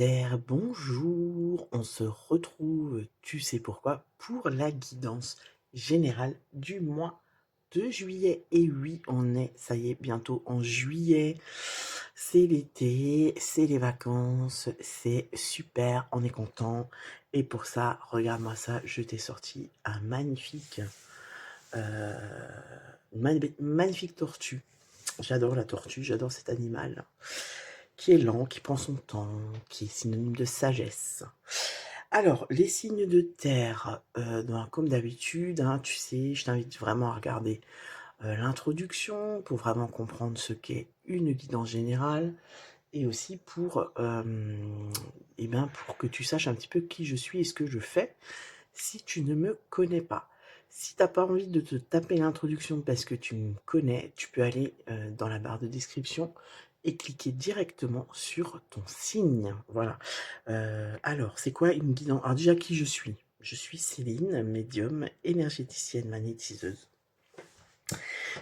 Terre, bonjour, on se retrouve, tu sais pourquoi, pour la guidance générale du mois de juillet. Et oui, on est, ça y est, bientôt en juillet, c'est l'été, c'est les vacances, c'est super, on est content. Et pour ça, regarde-moi ça, je t'ai sorti un magnifique, magnifique tortue. J'adore la tortue, j'adore cet animal qui est lent, qui prend son temps, qui est synonyme de sagesse. Alors, les signes de terre, ben, comme d'habitude, hein, tu sais, je t'invite vraiment à regarder l'introduction pour vraiment comprendre ce qu'est une guidance générale et aussi pour, eh ben, pour que tu saches un petit peu qui je suis et ce que je fais si tu ne me connais pas. Si tu n'as pas envie de te taper l'introduction parce que tu me connais, tu peux aller dans la barre de description et cliquer directement sur ton signe. Voilà. Alors, c'est quoi une guidance? Alors déjà, qui je suis? Je suis Céline, médium, énergéticienne, magnétiseuse.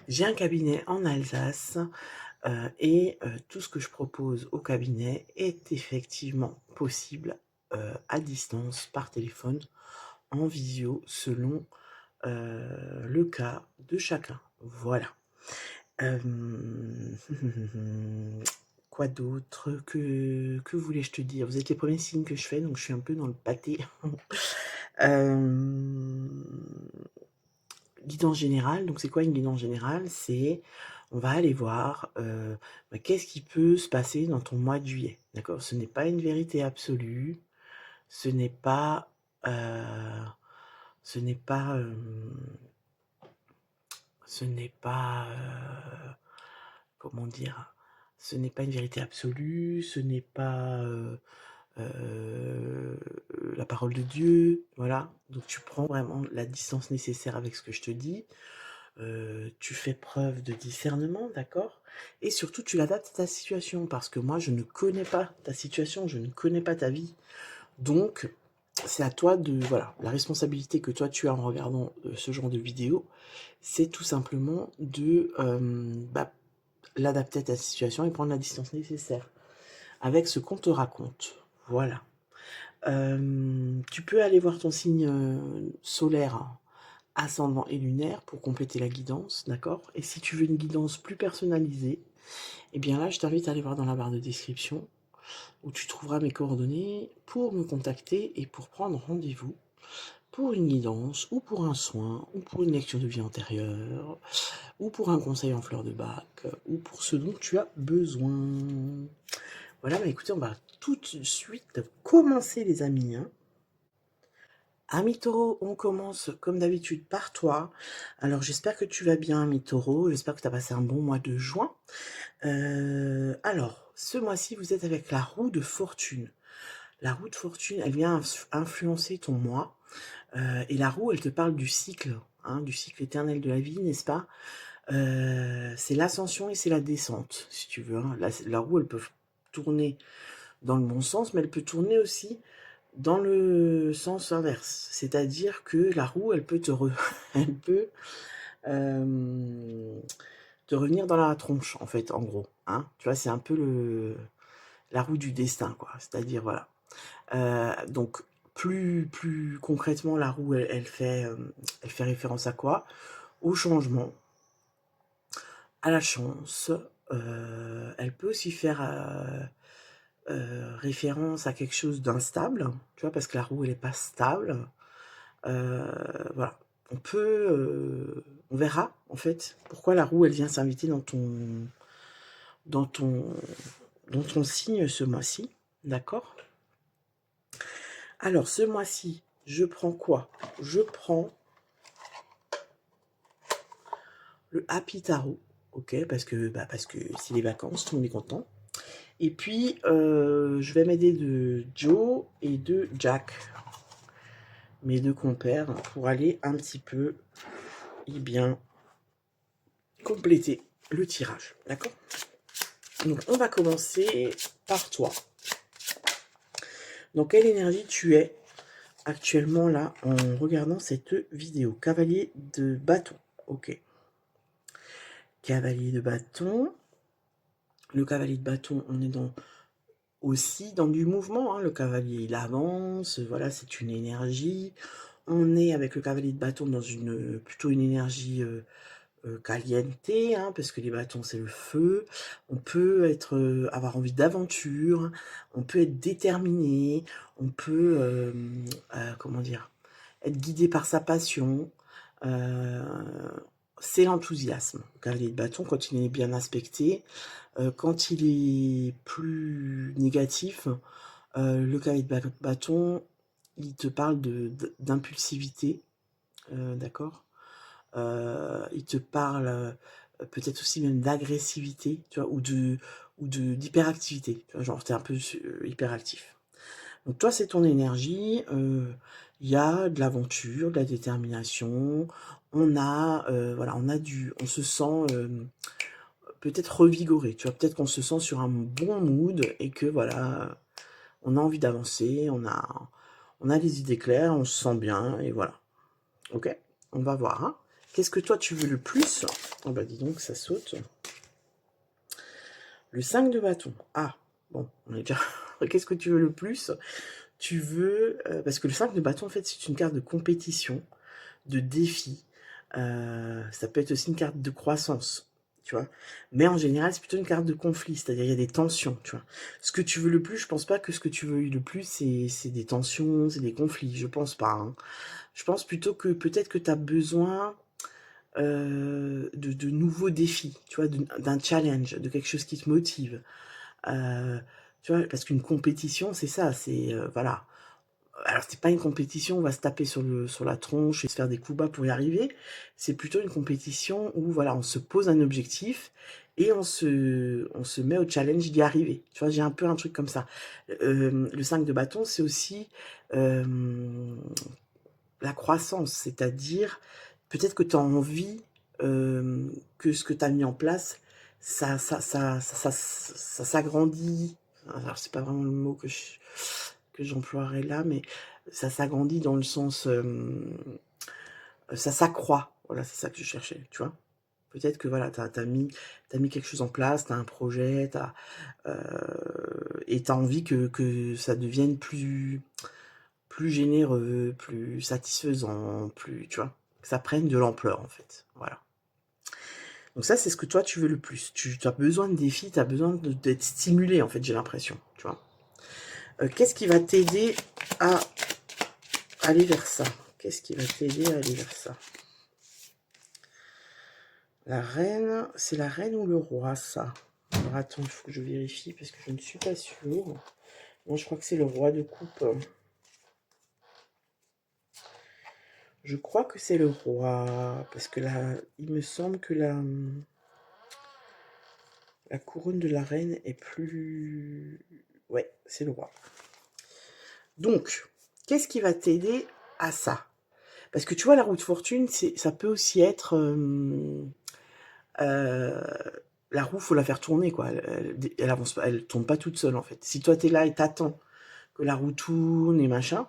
J'ai un cabinet en Alsace et tout ce que je propose au cabinet est effectivement possible à distance, par téléphone, en visio, selon le cas de chacun. Voilà. Quoi d'autre? Que voulais-je te dire? Vous êtes les premiers signes que je fais, donc je suis un peu dans le pâté. Guidance générale, donc c'est quoi une guidance générale? C'est, on va aller voir qu'est-ce qui peut se passer dans ton mois de juillet. D'accord? Ce n'est pas une vérité absolue, ce n'est pas, ce n'est pas, ce n'est pas, comment dire? Ce n'est pas une vérité absolue, ce n'est pas, heu, la parole de Dieu, voilà. Donc tu prends vraiment la distance nécessaire avec ce que je te dis, tu fais preuve de discernement, d'accord? Et surtout tu l'adaptes à ta situation parce que moi je ne connais pas ta situation, je ne connais pas ta vie. Donc c'est à toi de voilà, la responsabilité que toi tu as en regardant, ce genre de vidéo, c'est tout simplement de, l'adapter à ta situation et prendre la distance nécessaire avec ce qu'on te raconte. Voilà. Tu peux aller voir ton signe, solaire, ascendant et lunaire pour compléter la guidance, d'accord? Et si tu veux une guidance plus personnalisée, eh bien là, je t'invite à aller voir dans la barre de description où tu trouveras mes coordonnées pour me contacter et pour prendre rendez-vous pour une guidance ou pour un soin ou pour une lecture de vie antérieure ou pour un conseil en fleurs de bac ou pour ce dont tu as besoin. Voilà, bah écoutez, on va tout de suite commencer les amis, hein. Amis taureaux, on commence comme d'habitude par toi. Alors j'espère que tu vas bien, ami taureau, j'espère que tu as passé un bon mois de juin. Alors, ce mois-ci, vous êtes avec la roue de fortune. La roue de fortune, elle vient influencer ton mois. Et la roue, elle te parle du cycle, hein, du cycle éternel de la vie, n'est-ce pas? C'est l'ascension et c'est la descente, si tu veux, hein. La roue, elle peut tourner dans le bon sens, mais elle peut tourner aussi dans le sens inverse. C'est-à-dire que la roue, elle peut elle peut te revenir dans la tronche, en fait, en gros, hein. Tu vois, c'est un peu la roue du destin, quoi. C'est-à-dire, voilà. Donc, plus concrètement, la roue, elle fait référence à quoi? Au changement, à la chance. Elle peut aussi faire référence à quelque chose d'instable, tu vois, parce que la roue, elle est pas stable. Voilà. On verra, en fait, pourquoi la roue, elle vient s'inviter dans ton, dans ton signe ce mois-ci. D'accord? Alors, ce mois-ci, je prends quoi? Je prends le Happy Tarot, ok? Parce que c'est les vacances, tout le monde est content. Et puis, je vais m'aider de Joe et de Jack, mes deux compères, pour aller un petit peu, eh bien, compléter le tirage, d'accord? Donc, on va commencer par toi. Dans quelle énergie tu es actuellement là en regardant cette vidéo? Cavalier de bâton, ok. Cavalier de bâton. Le cavalier de bâton, on est dans aussi dans du mouvement, hein. Le cavalier, il avance, voilà, c'est une énergie. On est avec le cavalier de bâton dans plutôt une énergie caliente, hein, parce que les bâtons, c'est le feu. On peut avoir envie d'aventure, on peut être déterminé, on peut, comment dire, être guidé par sa passion. Euh, c'est l'enthousiasme. Le cavalier de bâton, quand il est bien aspecté, quand il est plus négatif, le cavalier de bâton, il te parle d'impulsivité, d'accord. Il te parle peut-être aussi même d'agressivité, tu vois, ou d'hyperactivité. Tu vois, genre, t'es un peu hyperactif. Donc toi, c'est ton énergie. Il y a de l'aventure, de la détermination. Voilà, on se sent peut-être revigoré. Tu vois, peut-être qu'on se sent sur un bon mood et que voilà, on a envie d'avancer, on a les idées claires, on se sent bien et voilà. Ok, on va voir. Hein. Qu'est-ce que toi tu veux le plus? Oh bah dis donc, ça saute. Le 5 de bâton. Ah, bon, on est déjà... Qu'est-ce que tu veux le plus? Tu veux... parce que le 5 de bâton, en fait, c'est une carte de compétition, de défi. Ça peut être aussi une carte de croissance, tu vois. Mais en général, c'est plutôt une carte de conflit, c'est-à-dire il y a des tensions, tu vois. Ce que tu veux le plus, je pense pas que ce que tu veux le plus, c'est des tensions, c'est des conflits, je pense pas. Hein. Je pense plutôt que peut-être que tu as besoin de nouveaux défis, tu vois, d'un challenge, de quelque chose qui te motive. Tu vois, parce qu'une compétition, c'est ça, c'est voilà. Alors c'est pas une compétition, on va se taper sur la tronche et se faire des coups bas pour y arriver. C'est plutôt une compétition où voilà, on se pose un objectif et on se met au challenge d'y arriver. Tu vois, j'ai un peu un truc comme ça. Le 5 de bâton, c'est aussi euh, la croissance, c'est-à-dire peut-être que tu as envie que ce que tu as mis en place, ça s'agrandit. Alors, c'est pas vraiment le mot que j'emploierais là, mais ça s'agrandit dans le sens, ça s'accroît. Voilà, c'est ça que je cherchais, tu vois. Peut-être que voilà, t'as mis quelque chose en place, tu as un projet, et tu as envie que ça devienne plus généreux, plus satisfaisant, plus, tu vois, que ça prenne de l'ampleur en fait. Voilà. Donc ça, c'est ce que toi tu veux le plus. Tu as besoin de défis, tu as besoin d'être stimulé en fait, j'ai l'impression, tu vois. Qu'est-ce qui va t'aider à aller vers ça? Qu'est-ce qui va t'aider à aller vers ça? La reine, c'est la reine ou le roi ça? Alors attends, il faut que je vérifie parce que je ne suis pas sûre. Moi, je crois que c'est le roi de coupe. Je crois que c'est le roi, parce que là, il me semble que la couronne de la reine est plus... Ouais, c'est le roi. Donc, qu'est-ce qui va t'aider à ça? Parce que tu vois, la roue de fortune, ça peut aussi être... la roue, faut la faire tourner, quoi. Elle avance pas, elle tourne pas toute seule, en fait. Si toi, t'es là et t'attends que la roue tourne et machin,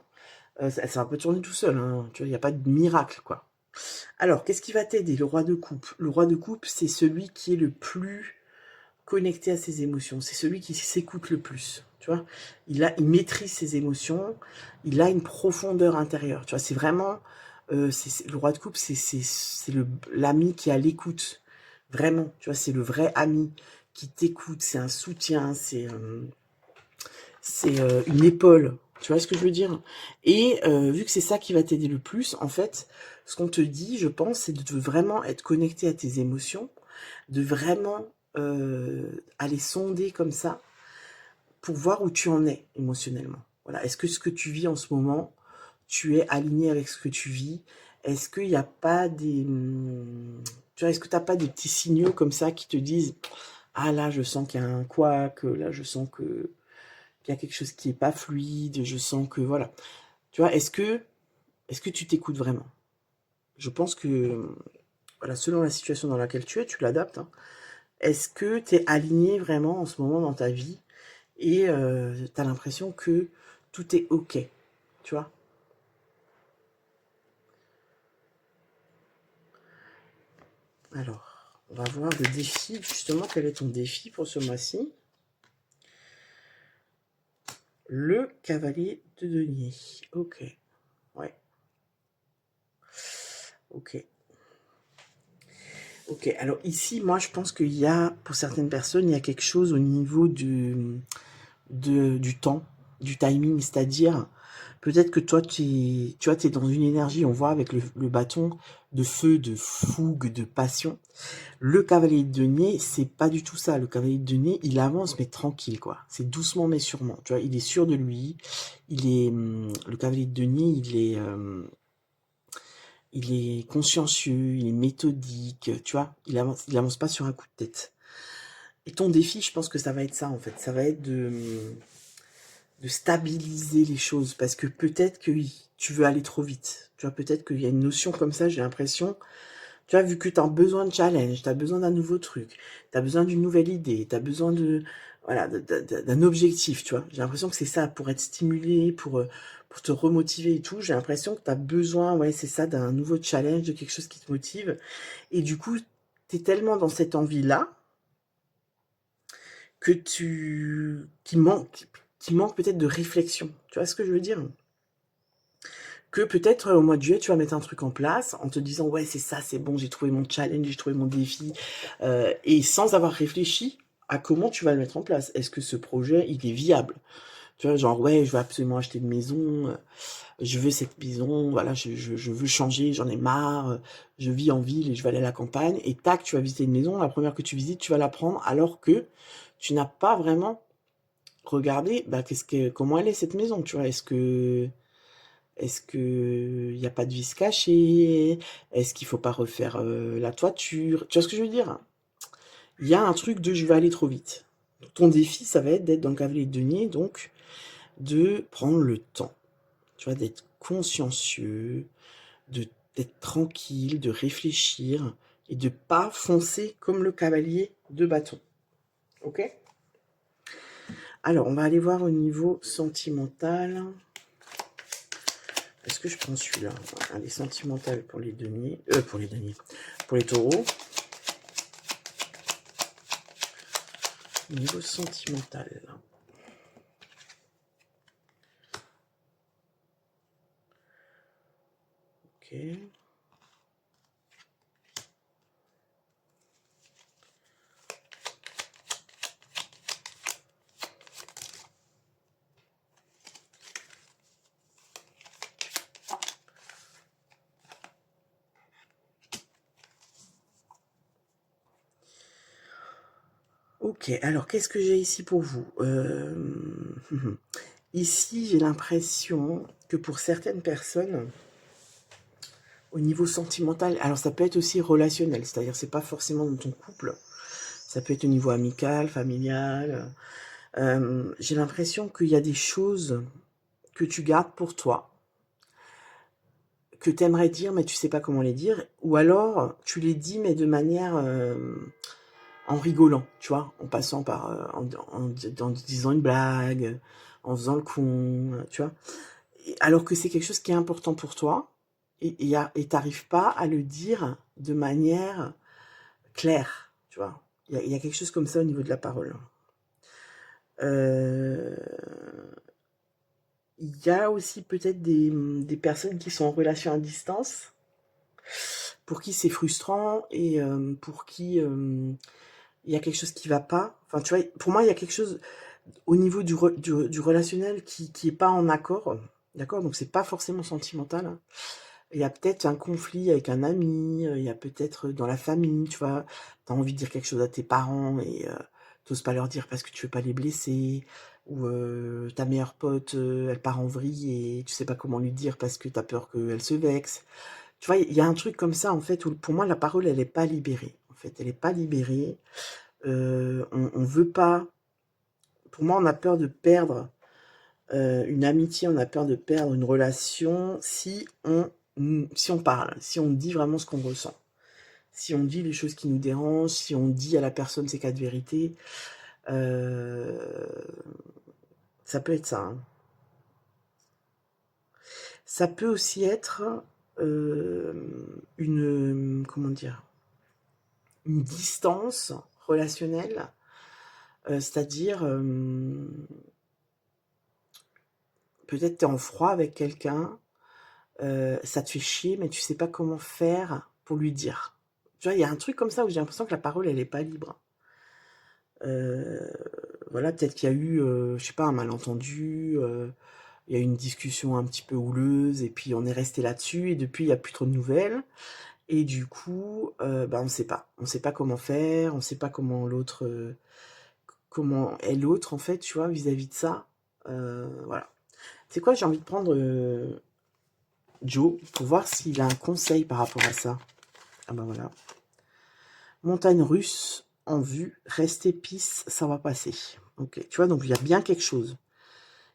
ça va pas tourner tout seul, hein. Tu vois, il n'y a pas de miracle, quoi. Alors, qu'est-ce qui va t'aider? Le roi de coupe. Le roi de coupe, c'est celui qui est le plus connecté à ses émotions. C'est celui qui s'écoute le plus. Tu vois, il maîtrise ses émotions. Il a une profondeur intérieure. Tu vois, c'est vraiment le roi de coupe, c'est l'ami qui est à l'écoute. Vraiment, tu vois, c'est le vrai ami qui t'écoute. C'est un soutien. C'est une épaule. Tu vois ce que je veux dire? Et vu que c'est ça qui va t'aider le plus, en fait, ce qu'on te dit, je pense, c'est de vraiment être connecté à tes émotions, de vraiment aller sonder comme ça pour voir où tu en es émotionnellement. Voilà. Est-ce que ce que tu vis en ce moment, tu es aligné avec ce que tu vis? Est-ce qu'il n'y a pas tu vois, est-ce que tu n'as pas des petits signaux comme ça qui te disent, ah là, je sens qu'il y a un couac, là, je sens qu'il y a quelque chose qui est pas fluide, je sens que, voilà. Tu vois, est-ce que tu t'écoutes vraiment? Je pense que, voilà, selon la situation dans laquelle tu es, tu l'adaptes, hein. Est-ce que tu es aligné vraiment en ce moment dans ta vie et tu as l'impression que tout est OK, tu vois? Alors, on va voir le défi, justement, quel est ton défi pour ce mois-ci? Le cavalier de denier. Ok. Ouais. Ok. Ok. Alors ici, moi, je pense qu'il y a, pour certaines personnes, il y a quelque chose au niveau du temps, du timing, c'est-à-dire peut-être que toi, tu vois, t'es dans une énergie, on voit avec le bâton de feu, de fougue, de passion. Le cavalier de denier, c'est pas du tout ça. Le cavalier de denier, il avance mais tranquille, quoi. C'est doucement mais sûrement. Tu vois, il est sûr de lui. Le cavalier de denier, il est consciencieux, il est méthodique. Tu vois, il avance pas sur un coup de tête. Et ton défi, je pense que ça va être ça, en fait. Ça va être de stabiliser les choses parce que peut-être que oui, tu veux aller trop vite. Tu vois, peut-être qu'il y a une notion comme ça, j'ai l'impression. Tu vois, vu que tu as besoin de challenge, tu as besoin d'un nouveau truc, tu as besoin d'une nouvelle idée, tu as besoin de voilà, d'un objectif, tu vois. J'ai l'impression que c'est ça pour être stimulé, pour te remotiver et tout. J'ai l'impression que tu as besoin, ouais, c'est ça, d'un nouveau challenge, de quelque chose qui te motive. Et du coup, tu es tellement dans cette envie-là que qui manque peut-être de réflexion. Tu vois ce que je veux dire? Que peut-être au mois de juillet, tu vas mettre un truc en place en te disant ouais c'est ça, c'est bon, j'ai trouvé mon challenge, j'ai trouvé mon défi, et sans avoir réfléchi à comment tu vas le mettre en place. Est-ce que ce projet, il est viable? Tu vois, genre ouais, je veux absolument acheter une maison, je veux cette maison, voilà, je veux changer, j'en ai marre, je vis en ville et je veux aller à la campagne, et tac, tu vas visiter une maison, la première que tu visites, tu vas la prendre alors que tu n'as pas vraiment regardé, bah, comment elle est cette maison, tu vois? Est-ce que il y a pas de vis caché? Est-ce qu'il faut pas refaire, la toiture? Tu vois ce que je veux dire? Il y a un truc de: «Je vais aller trop vite». Ton défi, ça va être d'être dans le cavalier de denier, donc de prendre le temps, tu vois? D'être consciencieux, de d'être tranquille, de réfléchir et de pas foncer comme le cavalier de bâton. OK? Alors, on va aller voir au niveau sentimental. Est-ce que je prends celui-là? Allez, sentimental pour les deniers, pour les taureaux. Niveau sentimental. Ok. Ok, alors qu'est-ce que j'ai ici pour vous? Ici, j'ai l'impression que pour certaines personnes, au niveau sentimental, alors ça peut être aussi relationnel, c'est-à-dire c'est pas forcément dans ton couple, ça peut être au niveau amical, familial. J'ai l'impression qu'il y a des choses que tu gardes pour toi, que tu aimerais dire, mais tu sais pas comment les dire, ou alors tu les dis, mais de manière en rigolant, tu vois, en passant par, en disant une blague, en faisant le con, tu vois. Alors que c'est quelque chose qui est important pour toi, et t'arrives pas à le dire de manière claire, tu vois. Il y a quelque chose comme ça au niveau de la parole. Euh, il y a aussi peut-être des personnes qui sont en relation à distance, pour qui c'est frustrant et pour qui il y a quelque chose qui va pas. Enfin, tu vois, pour moi, il y a quelque chose au niveau du relationnel qui est pas en accord. D'accord? Donc, c'est pas forcément sentimental, hein. Il y a peut-être un conflit avec un ami, il y a peut-être dans la famille, tu vois, tu as envie de dire quelque chose à tes parents et tu pas leur dire parce que tu veux pas les blesser, ou ta meilleure pote, elle part en vrille et tu sais pas comment lui dire parce que tu as peur qu'elle se vexe. Tu vois, il y a un truc comme ça, en fait, où pour moi, la parole, elle est pas libérée. En fait, elle est pas libérée. On veut pas. Pour moi, on a peur de perdre une amitié, on a peur de perdre une relation si on parle, si on dit vraiment ce qu'on ressent. Si on dit les choses qui nous dérangent, si on dit à la personne ses cas de vérité, euh, ça peut être ça, hein. Ça peut aussi être comment dire, une distance relationnelle, c'est-à-dire peut-être tu es en froid avec quelqu'un, ça te fait chier, mais tu sais pas comment faire pour lui dire. Tu vois, il y a un truc comme ça où j'ai l'impression que la parole, elle est pas libre. Heu, voilà, peut-être qu'il y a eu, je sais pas, un malentendu, il y a eu une discussion un petit peu houleuse et puis on est resté là-dessus et depuis il y a plus trop de nouvelles et du coup, bah, on sait pas. On sait pas comment faire, on sait pas comment l'autre, comment est l'autre en fait, tu vois, vis-à-vis de ça. Voilà. Tu sais quoi? J'ai envie de prendre, Joe pour voir s'il a un conseil par rapport à ça. Ah bah, voilà. Montagne russe en vue, restez pisse, ça va passer. OK, tu vois? Donc il y a bien quelque chose.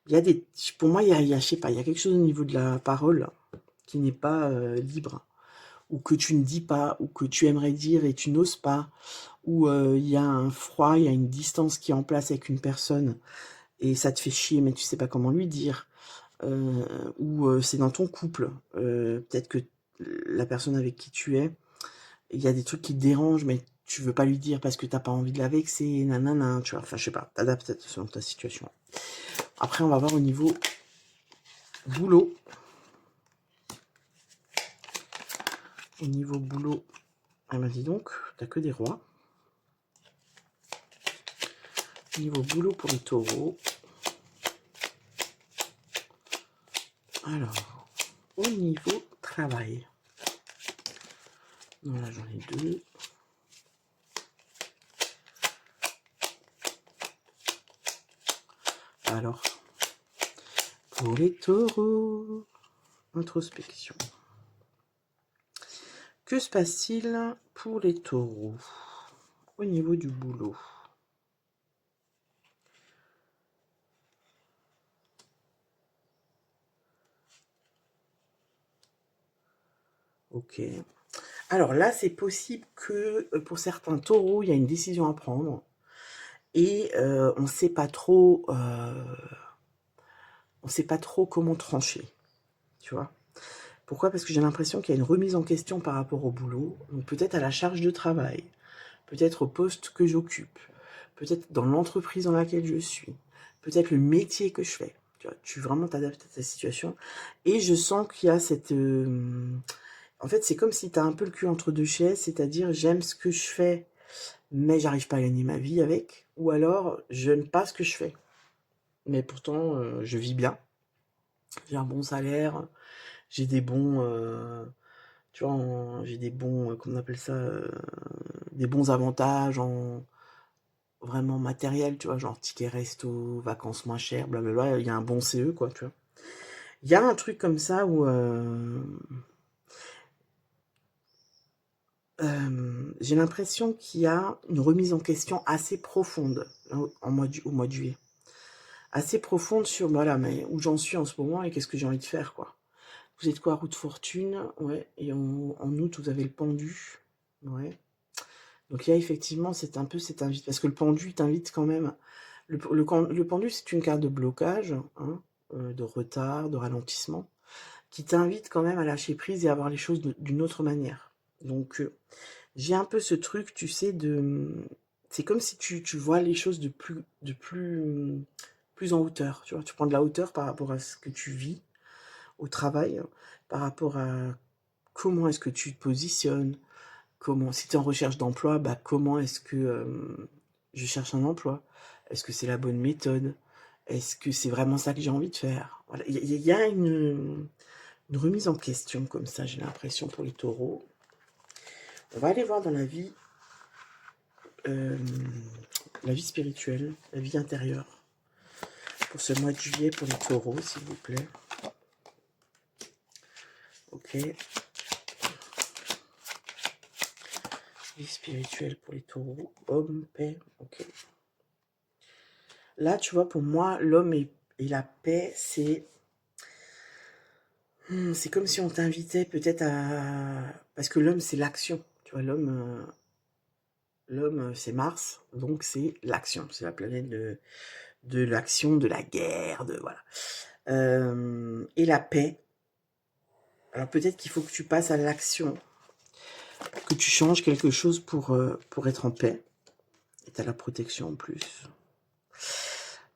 Il y a des pour moi, il y a je sais pas, il y a quelque chose au niveau de la parole qui n'est pas, libre ou que tu ne dis pas ou que tu aimerais dire et tu n'oses pas ou, il y a un froid, il y a une distance qui est en place avec une personne et ça te fait chier, mais tu sais pas comment lui dire, ou, c'est dans ton couple, peut-être que la personne avec qui tu es, il y a des trucs qui te dérangent, mais tu veux pas lui dire parce que tu pas envie de la vexer, nanana, tu vois? Enfin, je sais pas, tu adaptes selon ta situation. Après, on va voir au niveau boulot. Au niveau boulot, ah bah, dis donc, tu que des rois. Au niveau boulot pour les taureaux. Alors, au niveau travail. Non, là, j'en ai deux. Alors, pour les taureaux, introspection. Que se passe-t-il pour les taureaux au niveau du boulot? Ok. Alors là, c'est possible que pour certains taureaux, il y a une décision à prendre et on ne sait pas trop, on sait pas trop comment trancher, tu vois. Pourquoi? Parce que j'ai l'impression qu'il y a une remise en question par rapport au boulot, donc peut-être à la charge de travail, peut-être au poste que j'occupe, peut-être dans l'entreprise dans laquelle je suis, peut-être le métier que je fais. Tu vois, tu vraiment t'adaptes à ta situation. Et je sens qu'il y a cette... en fait, c'est comme si tu as un peu le cul entre deux chaises, c'est-à-dire j'aime ce que je fais, mais j'arrive pas à gagner ma vie avec, ou alors je n'aime pas ce que je fais. Mais pourtant, je vis bien, j'ai un bon salaire, j'ai des bons... tu vois, j'ai des bons, comment on appelle ça, des bons avantages en vraiment matériel, tu vois, genre ticket resto, vacances moins chères, blablabla, il y a un bon CE, quoi, tu vois. Il y a un truc comme ça où j'ai l'impression qu'il y a une remise en question assez profonde au mois de juillet. Assez profonde sur, voilà, mais où j'en suis en ce moment et qu'est-ce que j'ai envie de faire, quoi. Vous êtes quoi, roue de fortune? Ouais, et en août, vous avez le pendu. Ouais. Donc il y a effectivement c'est un peu cette invite, parce que le pendu t'invite quand même. Le pendu, c'est une carte de blocage, hein, de retard, de ralentissement, qui t'invite quand même à lâcher prise et à voir les choses d'une autre manière. Donc j'ai un peu ce truc, tu sais, c'est comme si tu vois les choses plus en hauteur. Tu vois, tu prends de la hauteur par rapport à ce que tu vis au travail, par rapport à comment est-ce que tu te positionnes, comment, si tu es en recherche d'emploi, bah, comment est-ce que je cherche un emploi? Est-ce que c'est la bonne méthode? Est-ce que c'est vraiment ça que j'ai envie de faire? Voilà. Il y a une remise en question comme ça, j'ai l'impression, pour les taureaux. On va aller voir dans euh, la vie spirituelle, la vie intérieure, pour ce mois de juillet pour les taureaux, s'il vous plaît. Ok. Vie spirituelle pour les taureaux, homme, paix, ok. Là, tu vois, pour moi, l'homme et la paix, c'est comme si on t'invitait peut-être à... Parce que l'homme, c'est l'action. Tu vois, l'homme, c'est Mars, donc c'est l'action. C'est la planète de l'action, de la guerre, de... Voilà. Et la paix. Alors peut-être qu'il faut que tu passes à l'action, que tu changes quelque chose pour être en paix. Et tu as la protection en plus.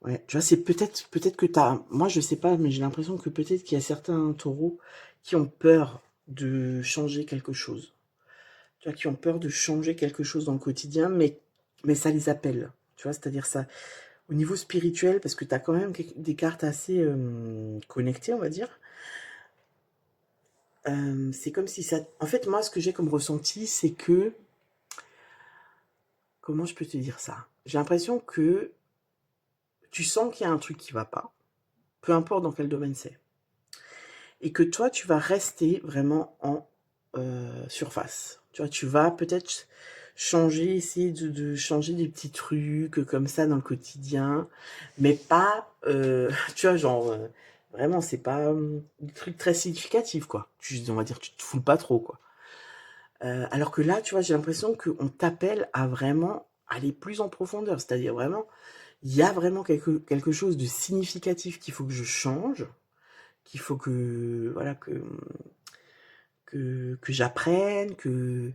Ouais, tu vois, c'est peut-être que t'as, moi je sais pas, mais j'ai l'impression que peut-être qu'il y a certains taureaux qui ont peur de changer quelque chose. Tu vois, qui ont peur de changer quelque chose dans le quotidien, mais ça les appelle. Tu vois, c'est-à-dire ça, au niveau spirituel, parce que tu as quand même des cartes assez connectées, on va dire. C'est comme si ça. En fait, moi, ce que j'ai comme ressenti, c'est que. Comment je peux te dire ça? J'ai l'impression que tu sens qu'il y a un truc qui va pas, peu importe dans quel domaine c'est. Et que toi, tu vas rester vraiment en surface. Tu vois, tu vas peut-être changer, essayer de changer des petits trucs comme ça dans le quotidien, mais pas, tu vois, genre, vraiment, c'est pas des trucs très significatifs, quoi. On va dire, tu te foules pas trop, quoi. Alors que là, tu vois, j'ai l'impression qu'on t'appelle à vraiment aller plus en profondeur. C'est-à-dire vraiment, il y a vraiment quelque chose de significatif qu'il faut que je change, qu'il faut que, voilà, que j'apprenne, que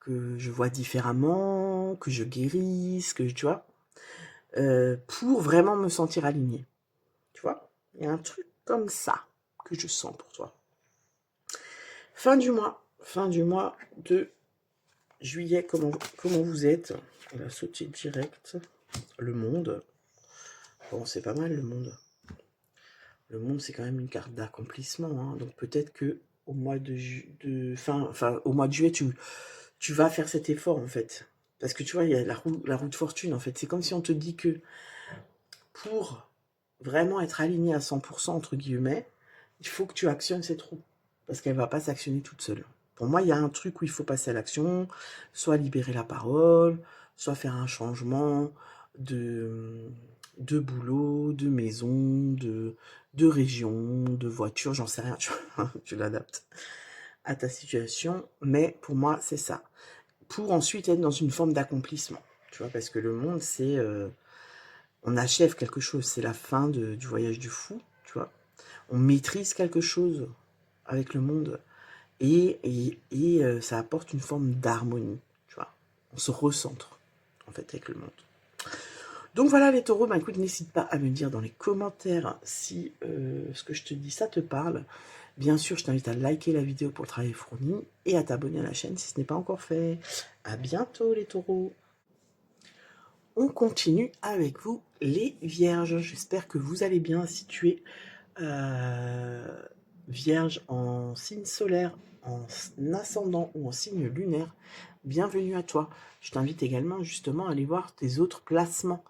je vois différemment, que je guérisse, que tu vois, pour vraiment me sentir alignée. Tu vois, il y a un truc comme ça que je sens pour toi. Fin du mois de juillet, comment vous êtes? On va sauter direct. Le monde. Bon, c'est pas mal le monde. Le monde, c'est quand même une carte d'accomplissement, hein. Donc peut-être que au mois au mois de juillet, tu vas faire cet effort en fait. Parce que tu vois, il y a la roue de fortune en fait. C'est comme si on te dit que pour vraiment être aligné à 100% entre guillemets, il faut que tu actionnes cette roue. Parce qu'elle ne va pas s'actionner toute seule. Pour moi, il y a un truc où il faut passer à l'action, soit libérer la parole, soit faire un changement de, de boulot, de maison, de région, de voiture, j'en sais rien, tu l'adaptes à ta situation. Mais pour moi, c'est ça. Pour ensuite être dans une forme d'accomplissement. Tu vois, parce que le monde, c'est... on achève quelque chose, c'est la fin du voyage du fou, tu vois. On maîtrise quelque chose avec le monde et ça apporte une forme d'harmonie, tu vois. On se recentre, en fait, avec le monde. Donc voilà les taureaux, bah écoute, n'hésite pas à me dire dans les commentaires si ce que je te dis, ça te parle. Bien sûr, je t'invite à liker la vidéo pour le travail fourni et à t'abonner à la chaîne si ce n'est pas encore fait. À bientôt les taureaux. On continue avec vous les vierges. J'espère que vous allez bien si tu es vierge en signe solaire, en ascendant ou en signe lunaire. Bienvenue à toi. Je t'invite également justement à aller voir tes autres placements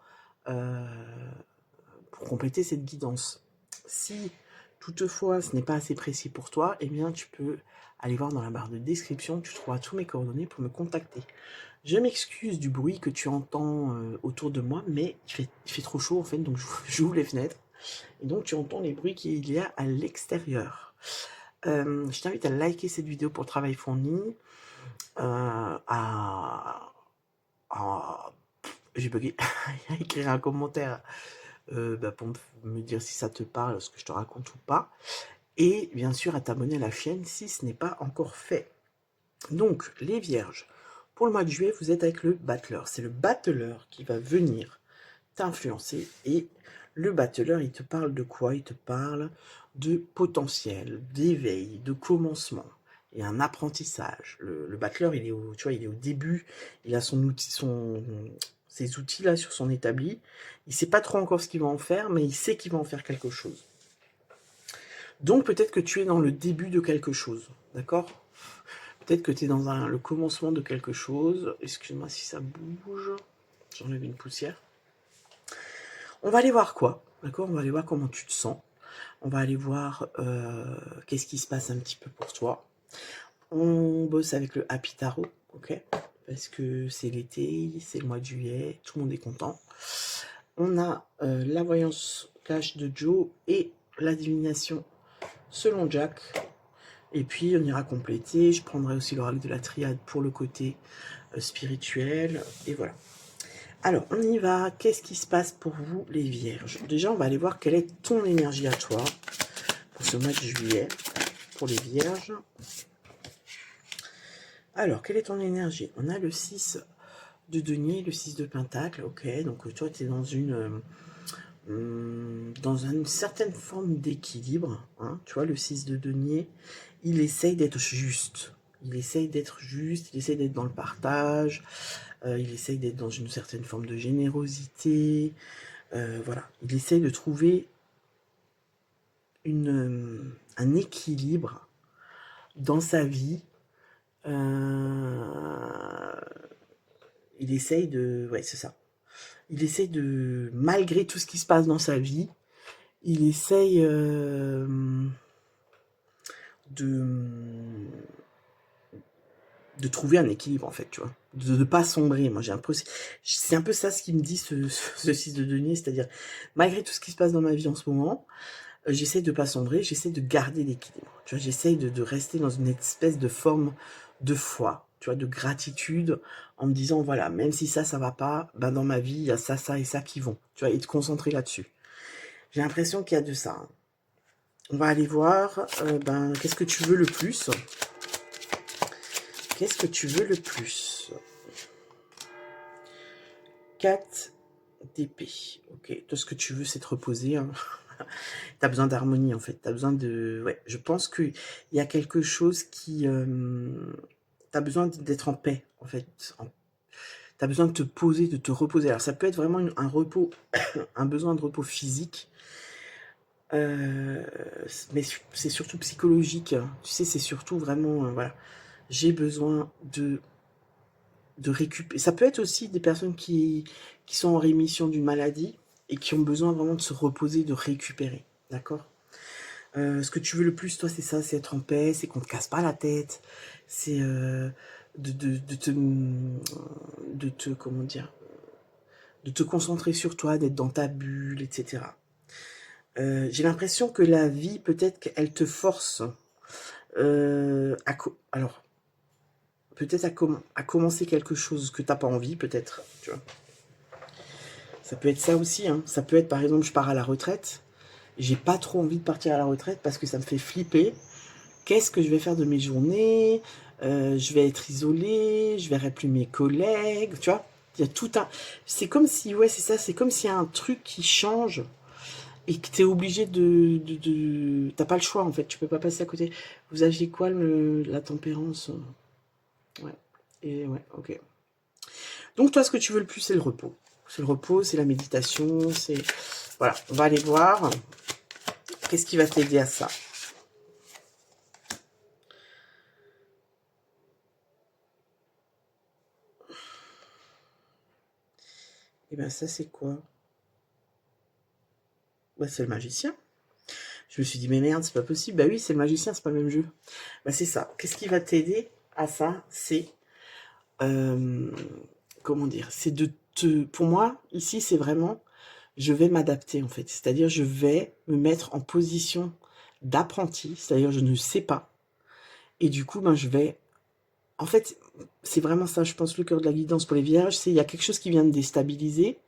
pour compléter cette guidance. Si toutefois ce n'est pas assez précis pour toi, eh bien tu peux aller voir dans la barre de description, tu trouveras tous mes coordonnées pour me contacter. Je m'excuse du bruit que tu entends autour de moi, mais il fait trop chaud en fait, donc j'ouvre les fenêtres. Et donc tu entends les bruits qu'il y a à l'extérieur. Je t'invite à liker cette vidéo pour le travail fourni, j'ai bugué, à écrire un commentaire pour me dire si ça te parle, ce que je te raconte ou pas, et bien sûr à t'abonner à la chaîne si ce n'est pas encore fait. Donc les vierges, pour le mois de juillet, vous êtes avec le battleur. C'est le battleur qui va venir t'influencer. Et le battleur, il te parle de quoi? Il te parle de potentiel, d'éveil, de commencement et un apprentissage. Le battleur, il est au début, il a ses outils là sur son établi. Il sait pas trop encore ce qu'il va en faire, mais il sait qu'il va en faire quelque chose. Donc peut-être que tu es dans le début de quelque chose, d'accord? Peut-être que tu es dans le commencement de quelque chose. Excuse-moi si ça bouge. J'enlève une poussière. On va aller voir quoi, d'accord? On va aller voir comment tu te sens. On va aller voir qu'est-ce qui se passe un petit peu pour toi. On bosse avec le Happy Tarot, ok? Parce que c'est l'été, c'est le mois de juillet, tout le monde est content. On a la voyance cash de Joe et la divination selon Jack. Et puis on ira compléter. Je prendrai aussi l'oracle de la triade pour le côté spirituel. Et voilà. Alors, on y va. Qu'est-ce qui se passe pour vous, les vierges? Déjà, on va aller voir quelle est ton énergie à toi pour ce mois de juillet, pour les vierges. Alors, quelle est ton énergie? On a le 6 de denier, le 6 de pentacle. Ok, donc toi, tu es dans une dans une certaine forme d'équilibre, hein, tu vois, le 6 de denier, il essaye d'être juste. Il essaye d'être juste, il essaye d'être dans le partage, il essaye d'être dans une certaine forme de générosité. Voilà, il essaye de trouver un équilibre dans sa vie. Il essaye de... Ouais, c'est ça. Il essaye de... Malgré tout ce qui se passe dans sa vie, il essaye de trouver un équilibre, en fait, tu vois. De ne pas sombrer. Moi, j'ai un peu... C'est un peu ça ce qui me dit ce 6 de denier, c'est-à-dire, malgré tout ce qui se passe dans ma vie en ce moment, j'essaie de pas sombrer, j'essaie de garder l'équilibre. Tu vois, j'essaie de rester dans une espèce de forme de foi, tu vois, de gratitude, en me disant, voilà, même si ça va pas, ben dans ma vie, il y a ça, ça et ça qui vont, tu vois, et te concentrer là-dessus. J'ai l'impression qu'il y a de ça. Hein. On va aller voir, qu'est-ce que tu veux le plus? Qu'est-ce que tu veux le plus? 4 d'épée. Ok, tout ce que tu veux, c'est te reposer. Hein. Tu as besoin d'harmonie, en fait. Tu as besoin de... Ouais, je pense qu'il y a quelque chose qui... tu as besoin d'être en paix, en fait. Tu as besoin de te poser, de te reposer. Alors, ça peut être vraiment un repos, un besoin de repos physique. Mais c'est surtout psychologique. Hein. Tu sais, c'est surtout vraiment... voilà. J'ai besoin de récupérer. Ça peut être aussi des personnes qui sont en rémission d'une maladie et qui ont besoin vraiment de se reposer, de récupérer. D'accord? Ce que tu veux le plus, toi, c'est ça, c'est être en paix, c'est qu'on te casse pas la tête, c'est comment dire, de te concentrer sur toi, d'être dans ta bulle, etc. J'ai l'impression que la vie, peut-être qu'elle te force alors, peut-être à commencer quelque chose que t'as pas envie, peut-être, tu vois. Ça peut être ça aussi, hein. Ça peut être, par exemple, je pars à la retraite, j'ai pas trop envie de partir à la retraite parce que ça me fait flipper. Qu'est-ce que je vais faire de mes journées? Je vais être isolée, je verrai plus mes collègues, tu vois? Il y a tout un... C'est comme si, ouais, c'est ça, c'est comme s'il y a un truc qui change et que tu es obligé T'as pas le choix, en fait, tu peux pas passer à côté. Vous aviez quoi, la tempérance? Ouais, et ouais, ok. Donc, toi, ce que tu veux le plus, c'est le repos. C'est le repos, c'est la méditation, c'est... Voilà, on va aller voir. Qu'est-ce qui va t'aider à ça? Eh bien, ça, c'est quoi? Bah, c'est le magicien. Je me suis dit, mais merde, c'est pas possible. Bah oui, c'est le magicien, c'est pas le même jeu. Bah, c'est ça. Qu'est-ce qui va t'aider à ça? C'est, comment dire? C'est pour moi, ici, c'est vraiment, je vais m'adapter, en fait. C'est-à-dire, je vais me mettre en position d'apprenti. C'est-à-dire, je ne sais pas. Et du coup, ben, je vais, en fait, c'est vraiment ça, je pense, le cœur de la guidance pour les vierges. C'est, il y a quelque chose qui vient de déstabiliser.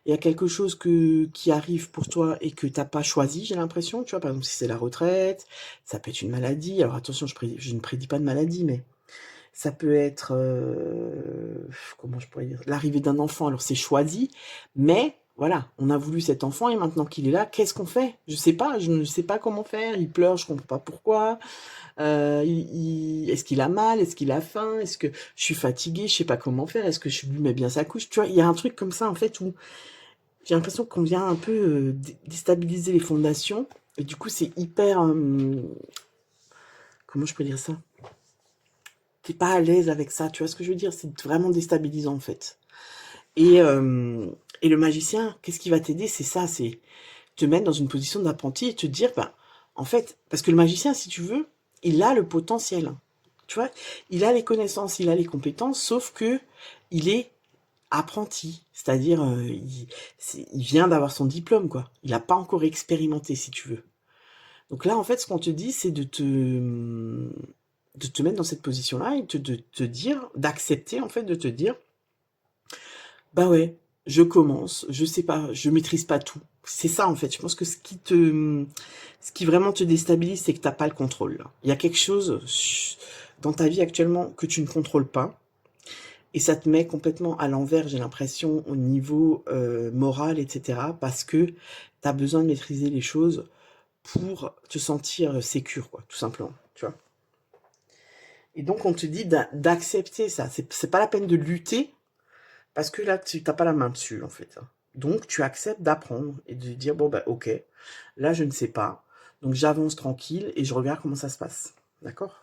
Il y a quelque chose qui arrive pour toi et que t'as pas choisi, j'ai l'impression, tu vois, par exemple, si c'est la retraite, ça peut être une maladie, alors attention, je ne prédis pas de maladie, mais ça peut être, comment je pourrais dire, l'arrivée d'un enfant, alors c'est choisi, mais voilà, on a voulu cet enfant et maintenant qu'il est là, qu'est-ce qu'on fait? Je sais pas, je ne sais pas comment faire, il pleure, je comprends pas pourquoi, est-ce qu'il a mal, est-ce qu'il a faim, est-ce que je suis fatiguée, je sais pas comment faire, est-ce que je lui mets bien sa couche, tu vois, il y a un truc comme ça, en fait, où j'ai l'impression qu'on vient un peu déstabiliser les fondations. Et du coup, c'est hyper... comment je peux dire ça? T'es pas à l'aise avec ça, tu vois ce que je veux dire? C'est vraiment déstabilisant, en fait. Et le magicien, qu'est-ce qui va t'aider? C'est ça, c'est te mettre dans une position d'apprenti et te dire, bah, en fait, parce que le magicien, si tu veux, il a le potentiel. Tu vois, il a les connaissances, il a les compétences, sauf que il est apprenti, c'est-à-dire il vient d'avoir son diplôme, quoi. Il n'a pas encore expérimenté, si tu veux. Donc là, en fait, ce qu'on te dit, c'est de te mettre dans cette position-là et de te dire, d'accepter, en fait, de te dire, bah ouais, je commence, je sais pas, je maîtrise pas tout. C'est ça, en fait. Je pense que ce qui vraiment te déstabilise, c'est que t'as pas le contrôle. Là. Il y a quelque chose dans ta vie actuellement que tu ne contrôles pas. Et ça te met complètement à l'envers, j'ai l'impression, au niveau moral, etc. Parce que tu as besoin de maîtriser les choses pour te sentir sécure, quoi, tout simplement, tu vois. Et donc, on te dit d'accepter ça. C'est pas la peine de lutter, parce que là, tu n'as pas la main dessus, en fait. Donc, tu acceptes d'apprendre et de dire, bon, bah, ok, là, je ne sais pas. Donc, j'avance tranquille et je regarde comment ça se passe. D'accord?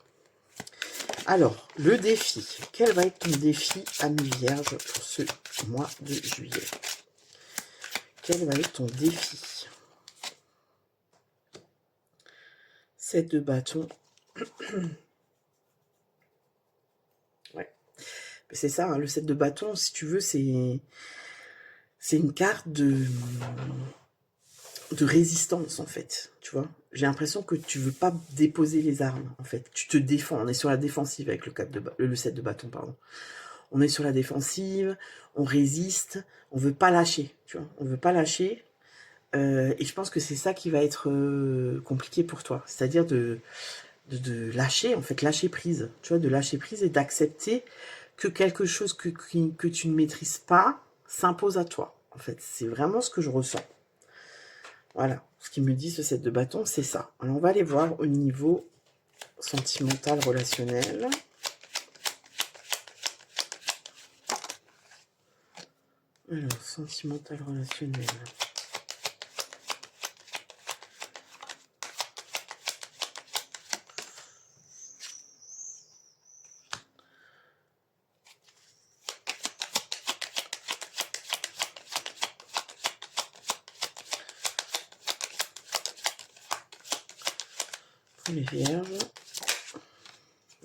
Alors, le défi. Quel va être ton défi, ami Vierge, pour ce mois de juillet? Quel va être ton défi? 7 de bâton. Ouais. C'est ça, hein, le 7 de bâton, si tu veux, c'est une carte de résistance, en fait, tu vois. J'ai l'impression que tu veux pas déposer les armes, en fait. Tu te défends. On est sur la défensive avec le 7 de bâton, pardon. On est sur la défensive, on résiste, on veut pas lâcher, tu vois. On veut pas lâcher. Et je pense que c'est ça qui va être compliqué pour toi. C'est-à-dire de lâcher, en fait, lâcher prise. Tu vois, de lâcher prise et d'accepter que quelque chose que tu ne maîtrises pas s'impose à toi. En fait, c'est vraiment ce que je ressens. Voilà, ce qui me dit ce 7 de bâton, c'est ça. Alors, on va aller voir au niveau sentimental, relationnel. Alors, sentimental, relationnel. Les vierges.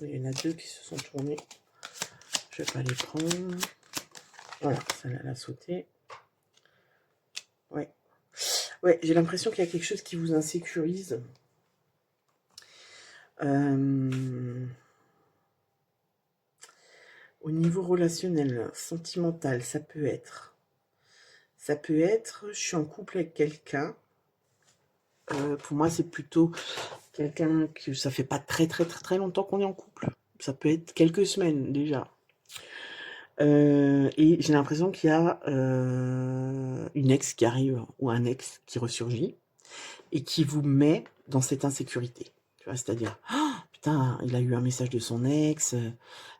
Il y en a deux qui se sont tournés. Je vais pas les prendre. Voilà, ça l'a sauté. Ouais. Ouais, j'ai l'impression qu'il y a quelque chose qui vous insécurise. Au niveau relationnel, sentimental, ça peut être, je suis en couple avec quelqu'un. Pour moi, c'est plutôt quelqu'un que ça fait pas très longtemps qu'on est en couple. Ça peut être quelques semaines déjà. Et j'ai l'impression qu'il y a une ex qui arrive ou un ex qui ressurgit et qui vous met dans cette insécurité. Tu vois, c'est-à-dire, oh, putain, il a eu un message de son ex,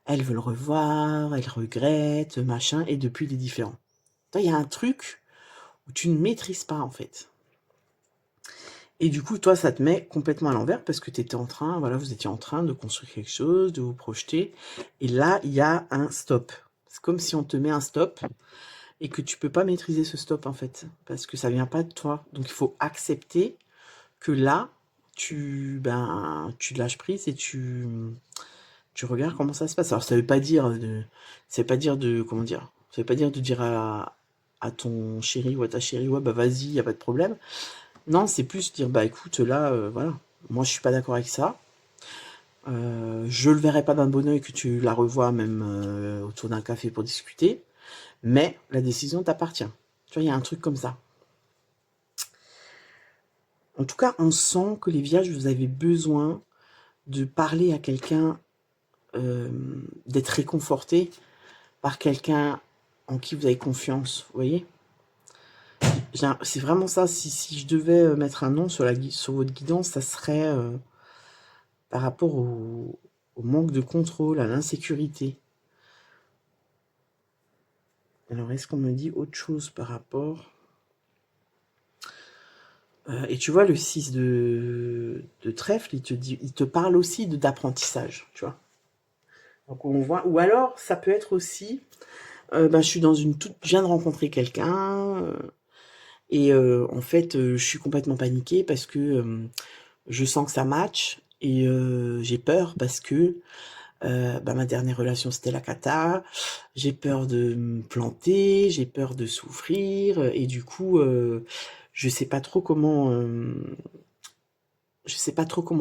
elle veut le revoir, elle regrette, machin, et depuis il est différent. Il y a un truc où tu ne maîtrises pas en fait. Et du coup, toi, ça te met complètement à l'envers parce que tu étais en train, voilà, vous étiez en train de construire quelque chose, de vous projeter. Et là, il y a un stop. C'est comme si on te met un stop et que tu peux pas maîtriser ce stop en fait, parce que ça vient pas de toi. Donc il faut accepter que là, tu lâches prise et tu regardes comment ça se passe. Alors ça veut pas dire comment dire, ça veut pas dire de dire à ton chéri ou à ta chérie, ouais bah vas-y, y a pas de problème. Non, c'est plus dire bah écoute là, voilà, moi je suis pas d'accord avec ça. Je le verrai pas d'un bon oeil que tu la revois même autour d'un café pour discuter, mais la décision t'appartient. Tu vois, il y a un truc comme ça. En tout cas, on sent que les vierges, vous avez besoin de parler à quelqu'un, d'être réconforté par quelqu'un en qui vous avez confiance, vous voyez. C'est vraiment ça, si je devais mettre un nom sur votre guidance, ça serait par rapport au manque de contrôle, à l'insécurité. Alors, est-ce qu'on me dit autre chose par rapport... et tu vois, le 6 de trèfle, il te parle aussi d'apprentissage, tu vois. Donc on voit, ou alors ça peut être aussi, je suis dans je viens de rencontrer quelqu'un, et en fait, je suis complètement paniquée parce que je sens que ça match, et j'ai peur parce que ma dernière relation c'était la cata, j'ai peur de me planter, j'ai peur de souffrir, et du coup, je sais pas trop comment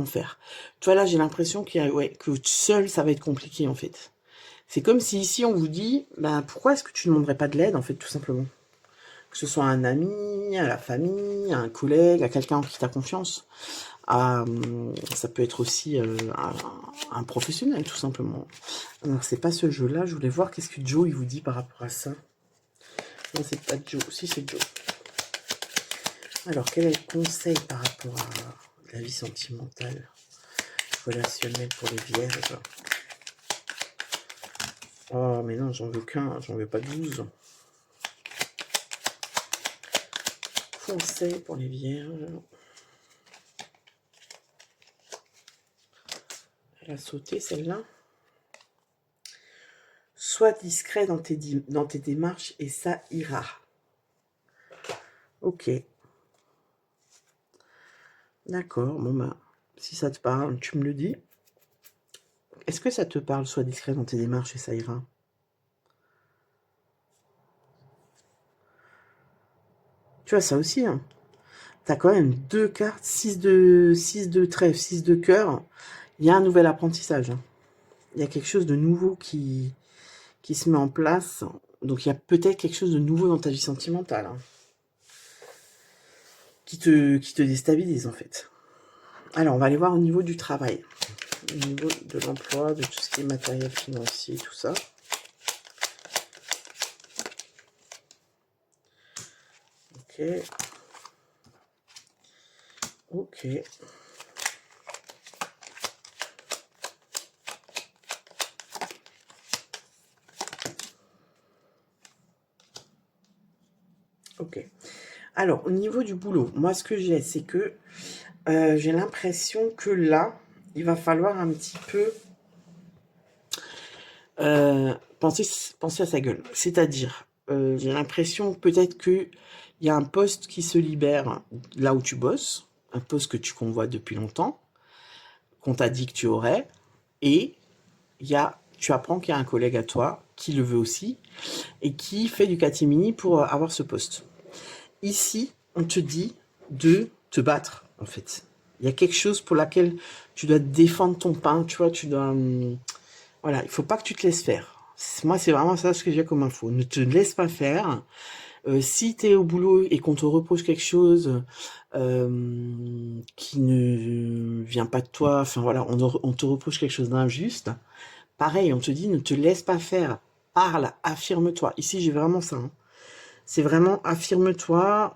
faire. Tu vois, là, j'ai l'impression que seul, ça va être compliqué, en fait. C'est comme si ici, on vous dit, pourquoi est-ce que tu ne demanderais pas de l'aide, en fait, tout simplement. Que ce soit à un ami, à la famille, à un collègue, à quelqu'un en qui tu as confiance. Ça peut être aussi un professionnel, tout simplement. Alors, c'est pas ce jeu-là. Je voulais voir qu'est-ce que Joe, il vous dit par rapport à ça. Non, c'est pas Joe. Si, c'est Joe. Alors, quel est le conseil par rapport à la vie sentimentale, relationnelle pour les vierges? Oh, mais non, j'en veux qu'un. J'en veux pas 12. Conseil pour les vierges. Elle a sauté, celle-là. Sois discret dans tes démarches et ça ira. Ok. D'accord, bon bah, si ça te parle, tu me le dis. Est-ce que ça te parle, sois discret dans tes démarches et ça ira? Tu vois, ça aussi, hein. T'as quand même 2 cartes, 6 de trèfle, 6 de cœur. Il y a un nouvel apprentissage, hein. Il y a quelque chose de nouveau qui se met en place. Donc il y a peut-être quelque chose de nouveau dans ta vie sentimentale, hein, qui te déstabilise en fait. Alors on va aller voir au niveau du travail, au niveau de l'emploi, de tout ce qui est matériel financier, tout ça. Ok. Ok. Ok. Alors, au niveau du boulot, moi, ce que j'ai, c'est que j'ai l'impression que là, il va falloir un petit peu penser à sa gueule. C'est-à-dire, j'ai l'impression peut-être qu'il y a un poste qui se libère là où tu bosses, un poste que tu convoites depuis longtemps, qu'on t'a dit que tu aurais, et tu apprends qu'il y a un collègue à toi qui le veut aussi, et qui fait du catimini pour avoir ce poste. Ici, on te dit de te battre, en fait. Il y a quelque chose pour laquelle tu dois défendre ton pain, tu vois, tu dois... Voilà, il faut pas que tu te laisses faire. Moi, c'est vraiment ça ce que j'ai comme info. Ne te laisse pas faire. Si tu es au boulot et qu'on te reproche quelque chose qui ne vient pas de toi, enfin voilà, on te reproche quelque chose d'injuste, pareil, on te dit ne te laisse pas faire. Parle, affirme-toi. Ici, j'ai vraiment ça, hein. C'est vraiment affirme-toi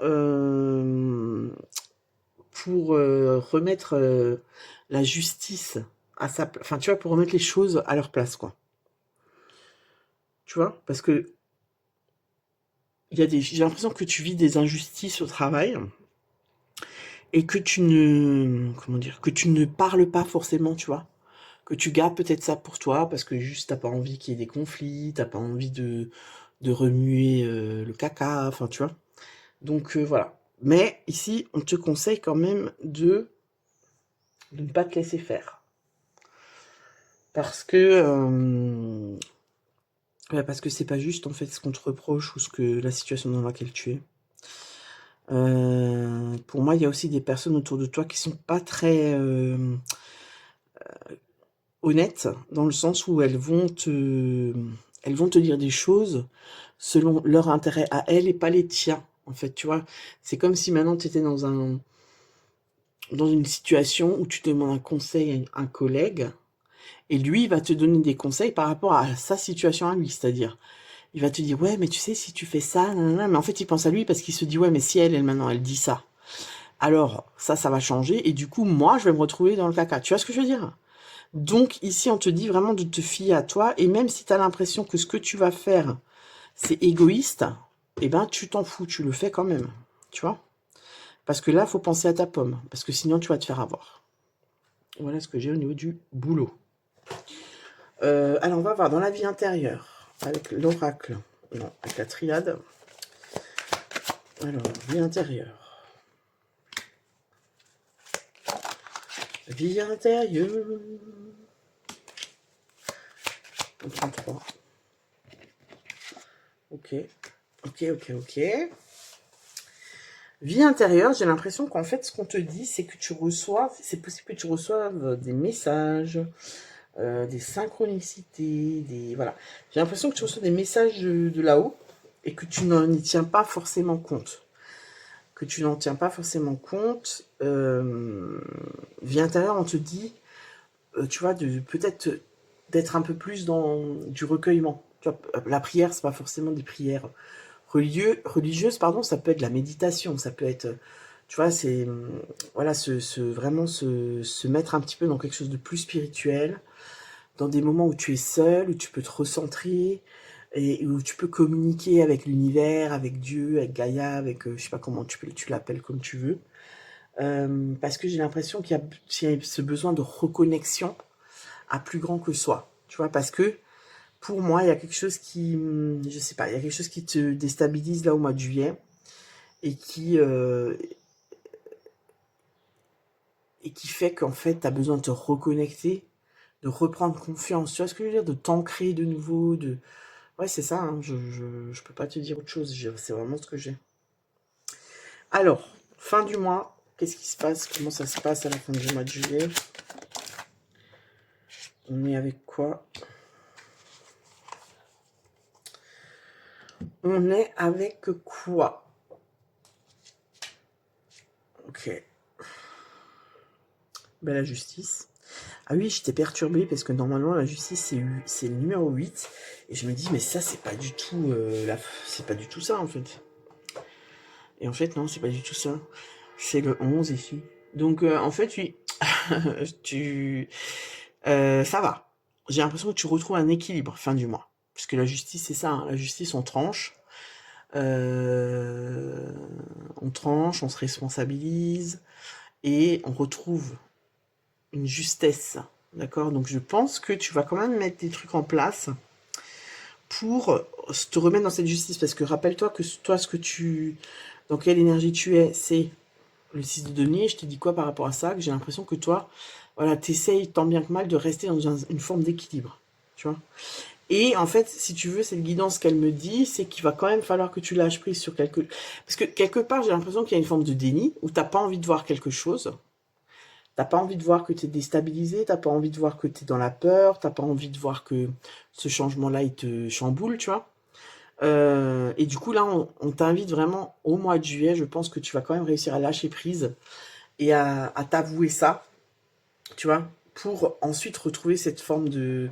pour remettre la justice à sa place. Enfin, tu vois, pour remettre les choses à leur place, quoi. Tu vois, parce que j'ai l'impression que tu vis des injustices au travail et que comment dire, que tu ne parles pas forcément, tu vois. Que tu gardes peut-être ça pour toi parce que juste t'as pas envie qu'il y ait des conflits, t'as pas envie de remuer le caca, enfin, tu vois. Donc voilà. Mais ici, on te conseille quand même de ne pas te laisser faire. Parce que c'est pas juste en fait ce qu'on te reproche ou la situation dans laquelle tu es. Pour moi, il y a aussi des personnes autour de toi qui sont pas très honnêtes, dans le sens où elles vont te dire des choses selon leur intérêt à elles et pas les tiens. En fait, tu vois, c'est comme si maintenant tu étais dans une situation où tu demandes un conseil à un collègue et lui, il va te donner des conseils par rapport à sa situation à lui. C'est-à-dire, il va te dire, ouais, mais tu sais, si tu fais ça, nanana, mais en fait, il pense à lui parce qu'il se dit, ouais, mais si maintenant, elle dit ça, alors ça va changer et du coup, moi, je vais me retrouver dans le caca. Tu vois ce que je veux dire? Donc, ici, on te dit vraiment de te fier à toi et même si tu as l'impression que ce que tu vas faire, c'est égoïste, eh ben, tu t'en fous, tu le fais quand même. Tu vois? Parce que là, il faut penser à ta pomme parce que sinon, tu vas te faire avoir. Voilà ce que j'ai au niveau du boulot. Alors, on va voir dans la vie intérieure, avec l'oracle, non, avec la triade. Alors, vie intérieure. Vie intérieure. On prend 3. Ok. Vie intérieure, j'ai l'impression qu'en fait, ce qu'on te dit, c'est que c'est possible que tu reçoives des messages, des synchronicités, voilà. J'ai l'impression que tu reçois des messages de là-haut et que tu n'en y tiens pas forcément compte. Que tu n'en tiens pas forcément compte, vie intérieure, on te dit, tu vois, peut-être d'être un peu plus dans du recueillement. Tu vois, la prière, c'est pas forcément des prières religieuses, pardon, ça peut être de la méditation, ça peut être, tu vois, c'est voilà, vraiment se mettre un petit peu dans quelque chose de plus spirituel, dans des moments où tu es seul, où tu peux te recentrer et où tu peux communiquer avec l'univers, avec Dieu, avec Gaïa, avec je sais pas comment tu l'appelles comme tu veux. Parce que j'ai l'impression qu'il y a ce besoin de reconnexion à plus grand que soi. Tu vois, parce que pour moi, il y a quelque chose qui, je sais pas, il y a quelque chose qui te déstabilise là au mois de juillet et qui fait qu'en fait, tu as besoin de te reconnecter, de reprendre confiance. Tu vois ce que je veux dire? De t'ancrer de nouveau, de... Ouais, c'est ça, hein, je peux pas te dire autre chose, c'est vraiment ce que j'ai. Alors, fin du mois, qu'est-ce qui se passe? Comment ça se passe à la fin du mois de juillet? On est avec quoi? On est avec quoi? Ok. Ben, la justice. Ah oui, j'étais perturbée parce que normalement la justice c'est le numéro 8 et je me dis mais ça c'est pas du tout c'est pas du tout ça en fait. Et en fait non, c'est pas du tout ça. C'est le 11 ici. Donc en fait oui, ça va. J'ai l'impression que tu retrouves un équilibre fin du mois. Parce que la justice c'est ça, hein. La justice euh, on tranche, on se responsabilise et on retrouve une justesse. D'accord? Donc je pense que tu vas quand même mettre des trucs en place pour te remettre dans cette justice. Parce que rappelle-toi que toi, dans quelle énergie tu es, c'est le 6 de denier. Je te dis quoi par rapport à ça? Que j'ai l'impression que toi, voilà, t'essayes tant bien que mal de rester dans une forme d'équilibre. Tu vois? Et en fait, si tu veux, cette guidance qu'elle me dit, c'est qu'il va quand même falloir que tu lâches prise sur quelque... Parce que quelque part, j'ai l'impression qu'il y a une forme de déni, où t'as pas envie de voir quelque chose. T'as pas envie de voir que tu es déstabilisé, t'as pas envie de voir que tu es dans la peur, t'as pas envie de voir que ce changement-là, il te chamboule, tu vois. Et du coup, là, on t'invite vraiment au mois de juillet. Je pense que tu vas quand même réussir à lâcher prise et à t'avouer ça, tu vois, pour ensuite retrouver cette forme de...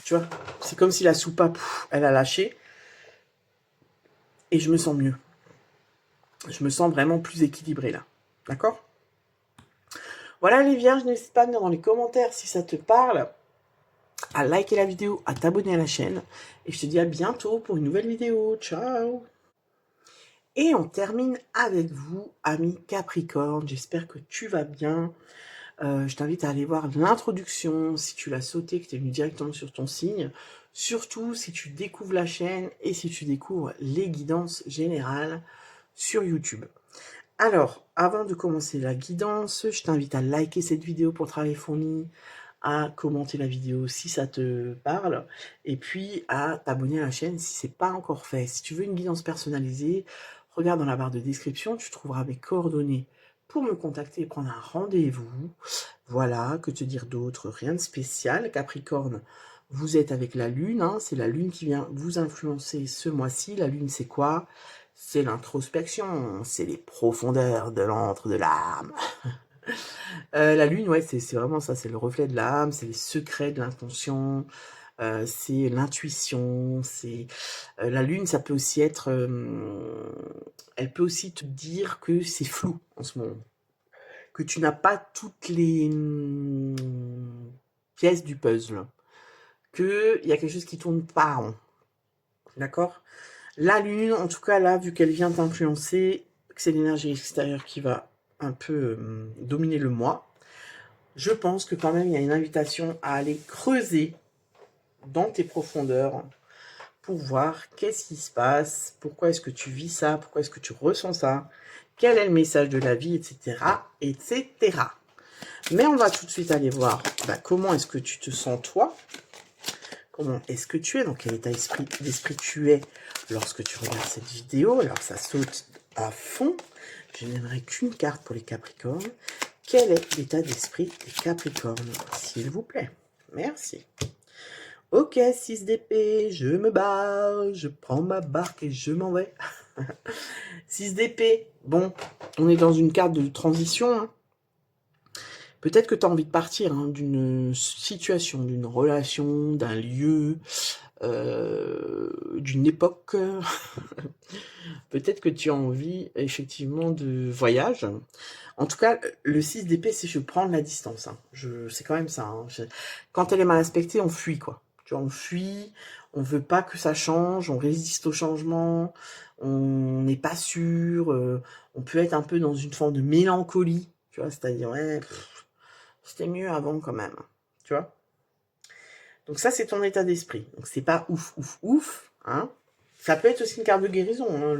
Tu vois, c'est comme si la soupape, elle a lâché et je me sens mieux. Je me sens vraiment plus équilibrée là. D'accord? Voilà les vierges, n'hésite pas à me dire dans les commentaires si ça te parle, à liker la vidéo, à t'abonner à la chaîne. Et je te dis à bientôt pour une nouvelle vidéo. Ciao! Et on termine avec vous, amis Capricorne. J'espère que tu vas bien. Je t'invite à aller voir l'introduction si tu l'as sauté, que tu es venu directement sur ton signe. Surtout si tu découvres la chaîne et si tu découvres les guidances générales sur YouTube. Alors, avant de commencer la guidance, je t'invite à liker cette vidéo pour travail fourni, à commenter la vidéo si ça te parle, et puis à t'abonner à la chaîne si c'est pas encore fait. Si tu veux une guidance personnalisée, regarde dans la barre de description, tu trouveras mes coordonnées pour me contacter et prendre un rendez-vous. Voilà, que te dire d'autre? Rien de spécial. Capricorne, vous êtes avec la Lune, hein, c'est la Lune qui vient vous influencer ce mois-ci. La Lune, c'est quoi? C'est l'introspection, c'est les profondeurs de l'antre de l'âme. La Lune, ouais, c'est vraiment ça, c'est le reflet de l'âme, c'est les secrets de l'inconscient, c'est l'intuition, c'est... la Lune, ça peut aussi être... elle peut aussi te dire que c'est flou en ce moment, que tu n'as pas toutes les pièces du puzzle, qu'il y a quelque chose qui tourne pas rond, d'accord? La Lune, en tout cas là, vu qu'elle vient t'influencer, que c'est l'énergie extérieure qui va un peu dominer le mois, je pense que quand même il y a une invitation à aller creuser dans tes profondeurs pour voir qu'est-ce qui se passe, pourquoi est-ce que tu vis ça, pourquoi est-ce que tu ressens ça, quel est le message de la vie, etc., etc. Mais on va tout de suite aller voir comment est-ce que tu te sens toi, comment est-ce que tu es, dans quel état d'esprit tu es lorsque tu regardes cette vidéo. Alors ça saute à fond, je n'aimerais qu'une carte pour les Capricornes. Quel est l'état d'esprit des Capricornes, s'il vous plaît? Merci. Ok, 6 d'épée, je me barre, je prends ma barque et je m'en vais. 6 d'épée, bon, on est dans une carte de transition. Hein. Peut-être que tu as envie de partir hein, d'une situation, d'une relation, d'un lieu, d'une époque. Peut-être que tu as envie effectivement de voyage. En tout cas, le 6 d'épée, c'est je prends de la distance. Hein. C'est quand même ça. Hein. Quand elle est mal aspectée, on fuit quoi. Tu vois, on fuit, on veut pas que ça change, on résiste au changement, on n'est pas sûr, on peut être un peu dans une forme de mélancolie, tu vois, c'est-à-dire ouais, c'était mieux avant quand même, tu vois. Donc ça, c'est ton état d'esprit. Donc c'est pas ouf, ouf, ouf, hein. Ça peut être aussi une carte de guérison, hein,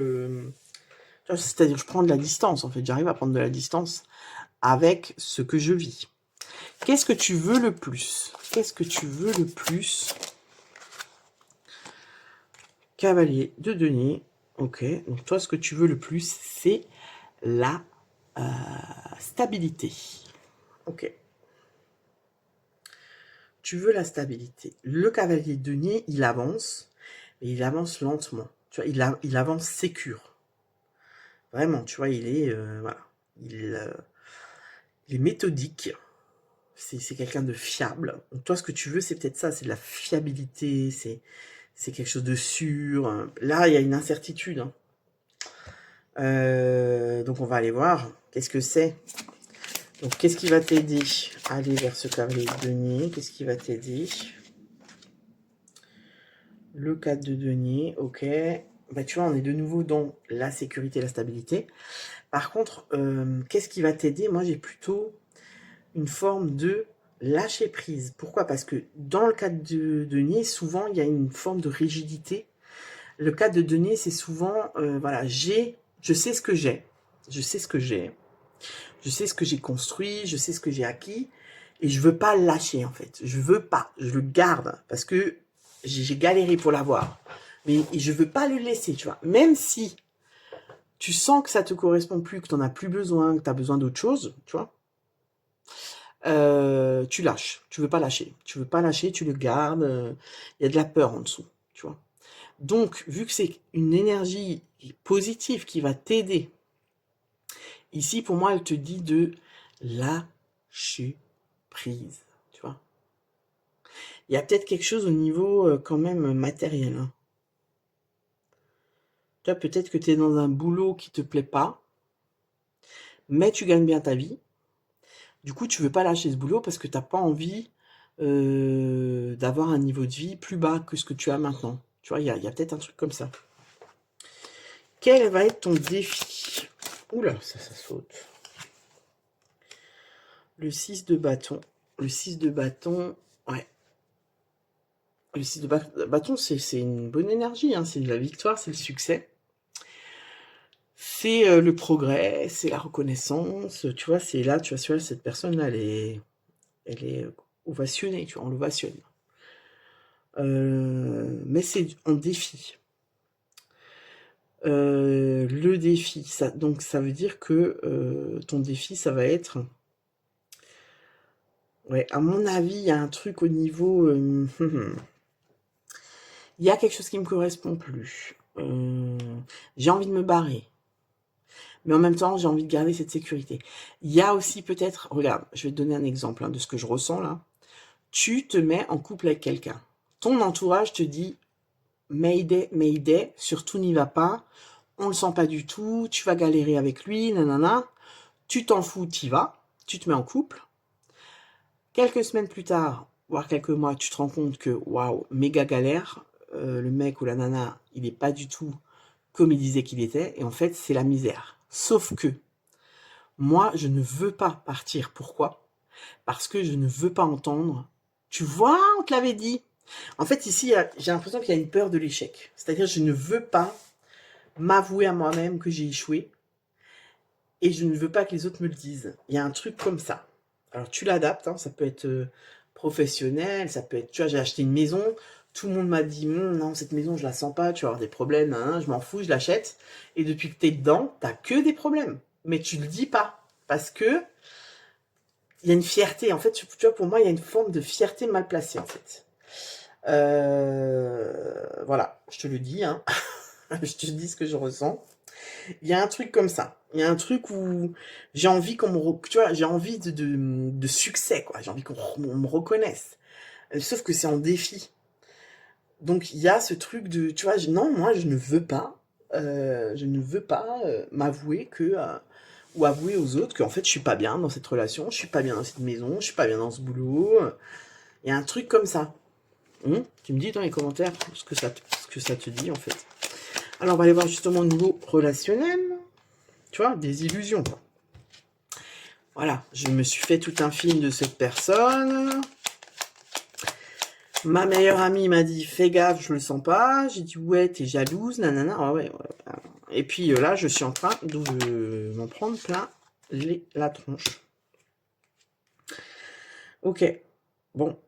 c'est-à-dire je prends de la distance, en fait, j'arrive à prendre de la distance avec ce que je vis. Qu'est-ce que tu veux le plus? Qu'est-ce que tu veux le plus? Cavalier de denier. Ok, donc toi, ce que tu veux le plus, c'est la stabilité. Ok. Tu veux la stabilité. Le cavalier de denier, il avance, mais il avance lentement. Tu vois, il avance sécure. Vraiment, tu vois, voilà. Il, il est méthodique. C'est quelqu'un de fiable. Donc toi, ce que tu veux, c'est peut-être ça, c'est de la fiabilité, c'est quelque chose de sûr. Là, il y a une incertitude. Hein. Donc on va aller voir. Qu'est-ce que c'est? Donc qu'est-ce qui va t'aider à aller vers ce cavalier de denier? Qu'est-ce qui va t'aider? Le 4 de denier, ok. Bah, tu vois, on est de nouveau dans la sécurité et la stabilité. Par contre, qu'est-ce qui va t'aider? Moi, j'ai plutôt une forme de lâcher prise. Pourquoi? Parce que dans le 4 de denier, souvent, il y a une forme de rigidité. Le 4 de denier, c'est souvent, voilà, je sais ce que j'ai. Je sais ce que j'ai. Je sais ce que j'ai construit, je sais ce que j'ai acquis. Et je veux pas le lâcher, en fait. Je veux pas. Je le garde. Parce que j'ai galéré pour l'avoir. Mais je veux pas le laisser, tu vois. Même si tu sens que ça te correspond plus, que tu n'en as plus besoin, que tu as besoin d'autre chose, tu vois. Tu lâches. Tu veux pas lâcher. Tu veux pas lâcher, tu le gardes. Il y a de la peur en dessous, tu vois. Donc, vu que c'est une énergie positive qui va t'aider, ici, pour moi, elle te dit de lâcher prise, tu vois. Il y a peut-être quelque chose au niveau quand même matériel. Hein. Tu vois, peut-être que tu es dans un boulot qui te plaît pas, mais tu gagnes bien ta vie. Du coup, tu veux pas lâcher ce boulot parce que tu n'as pas envie d'avoir un niveau de vie plus bas que ce que tu as maintenant. Tu vois, il y a peut-être un truc comme ça. Quel va être ton défi? Oula, ça saute. Le 6 de bâton. Le 6 de bâton, ouais. Le 6 de bâton, c'est une bonne énergie. Hein. C'est de la victoire, c'est le succès. C'est le progrès, c'est la reconnaissance. Tu vois, c'est là, tu vois, cette personne-là, elle est ovationnée, tu vois, on l'ovationne. Mais c'est un défi. Le défi, donc ça veut dire que ton défi, ça va être... Ouais, à mon avis, il y a un truc au niveau... il y a quelque chose qui me correspond plus. J'ai envie de me barrer. Mais en même temps, j'ai envie de garder cette sécurité. Il y a aussi peut-être... Regarde, je vais te donner un exemple hein, de ce que je ressens là. Tu te mets en couple avec quelqu'un. Ton entourage te dit Mayday, Mayday, surtout n'y va pas, on le sent pas du tout, tu vas galérer avec lui, nanana. Tu t'en fous, t'y vas, tu te mets en couple. Quelques semaines plus tard, voire quelques mois, tu te rends compte que waouh, méga galère, le mec ou la nana, il n'est pas du tout comme il disait qu'il était, et en fait, c'est la misère. Sauf que moi, je ne veux pas partir. Pourquoi? Parce que je ne veux pas entendre. Tu vois, on te l'avait dit. En fait, ici, j'ai l'impression qu'il y a une peur de l'échec. C'est-à-dire, je ne veux pas m'avouer à moi-même que j'ai échoué et je ne veux pas que les autres me le disent. Il y a un truc comme ça. Alors, tu l'adaptes, hein, ça peut être professionnel, ça peut être, tu vois, j'ai acheté une maison, tout le monde m'a dit, non, cette maison, je la sens pas, tu vas avoir des problèmes, hein, je m'en fous, je l'achète. Et depuis que tu es dedans, tu n'as que des problèmes. Mais tu le dis pas. Parce que il y a une fierté. En fait, tu vois, pour moi, il y a une forme de fierté mal placée, en fait. Voilà, je te le dis, hein. Je te dis ce que je ressens. Il y a un truc comme ça. Il y a un truc où j'ai envie qu'on tu vois, j'ai envie de succès, quoi. J'ai envie on me reconnaisse. Sauf que c'est en défi. Donc il y a ce truc de, tu vois, non, moi je ne veux pas m'avouer ou avouer aux autres qu'en fait je suis pas bien dans cette relation, je suis pas bien dans cette maison, je suis pas bien dans ce boulot. Il y a un truc comme ça. Tu me dis dans les commentaires ce que ça te dit en fait. Alors on va aller voir justement au niveau relationnel, tu vois, des illusions. Voilà, je me suis fait tout un film de cette personne. Ma meilleure amie m'a dit, fais gaffe, je le sens pas. J'ai dit, ouais, t'es jalouse, nanana. Ah ouais, ouais. Et puis là, je suis en train de m'en prendre plein la tronche. Ok, bon.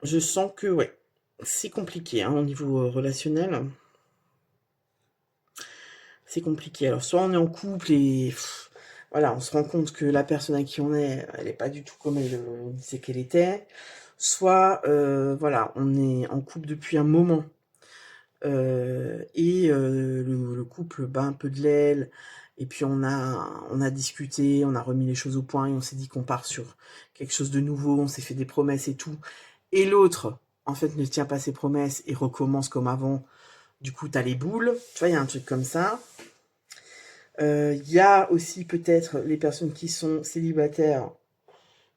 Je sens que, ouais, c'est compliqué hein, au niveau relationnel. C'est compliqué. Alors, soit on est en couple et voilà, on se rend compte que la personne à qui on est, elle n'est pas du tout comme elle disait qu'elle était. Soit, voilà, on est en couple depuis un moment et le couple bat un peu de l'aile. Et puis on a discuté, on a remis les choses au point et on s'est dit qu'on part sur quelque chose de nouveau. On s'est fait des promesses et tout. Et l'autre, en fait, ne tient pas ses promesses et recommence comme avant. Du coup, t'as les boules. Tu vois, il y a un truc comme ça. Il y a aussi peut-être les personnes qui sont célibataires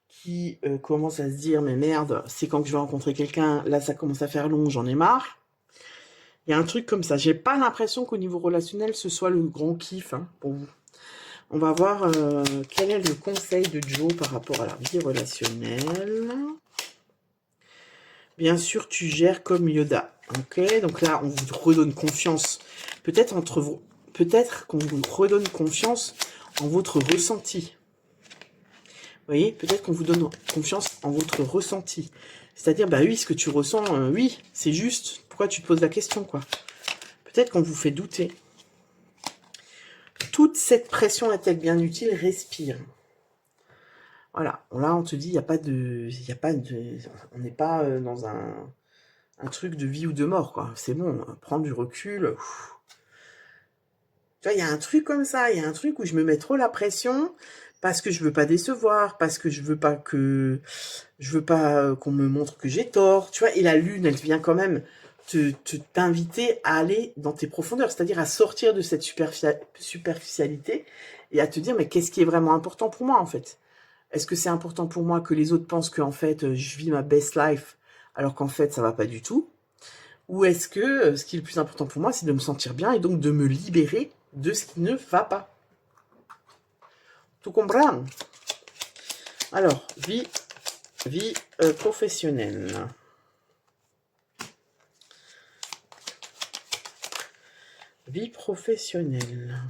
qui commencent à se dire mais merde, c'est quand que je vais rencontrer quelqu'un, là ça commence à faire long, j'en ai marre. Il y a un truc comme ça. J'ai pas l'impression qu'au niveau relationnel, ce soit le grand kiff hein, pour vous. On va voir quel est le conseil de Joe par rapport à la vie relationnelle. Bien sûr, tu gères comme Yoda. Ok, donc là, on vous redonne confiance. Peut-être qu'on vous redonne confiance en votre ressenti. Vous voyez, peut-être qu'on vous donne confiance en votre ressenti. C'est-à-dire, bah oui, ce que tu ressens, oui, c'est juste. Pourquoi tu te poses la question, quoi? Peut-être qu'on vous fait douter. Toute cette pression est-elle bien utile? Respire. Voilà. Là, on te dit, il n'y a pas de... On n'est pas dans un truc de vie ou de mort, quoi. C'est bon, prends du recul. Tu vois, il y a un truc comme ça. Il y a un truc où je me mets trop la pression parce que je veux pas décevoir, parce que je veux pas qu'on me montre que j'ai tort, tu vois. Et la lune, elle vient quand même t'inviter à aller dans tes profondeurs, c'est-à-dire à sortir de cette superficialité et à te dire, mais qu'est-ce qui est vraiment important pour moi, en fait? Est-ce que c'est important pour moi que les autres pensent que, en fait, je vis ma best life, alors qu'en fait, ça va pas du tout? Ou est-ce que ce qui est le plus important pour moi, c'est de me sentir bien et donc de me libérer de ce qui ne va pas? Tout comprendre? Alors, vie professionnelle. Vie professionnelle.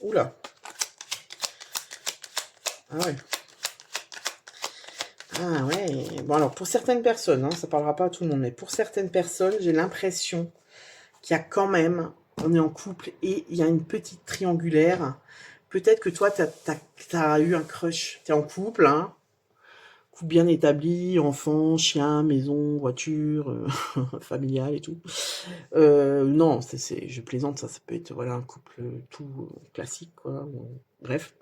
Oula. Ah ouais. Ah ouais. Bon alors, pour certaines personnes, hein, ça parlera pas à tout le monde, mais pour certaines personnes, j'ai l'impression qu'il y a quand même, on est en couple et il y a une petite triangulaire. Peut-être que toi, t'as eu un crush. T'es en couple, hein. Couple bien établi, enfant, chien, maison, voiture, familiale et tout. Non, je plaisante, ça peut être voilà, un couple tout classique, quoi. Bref.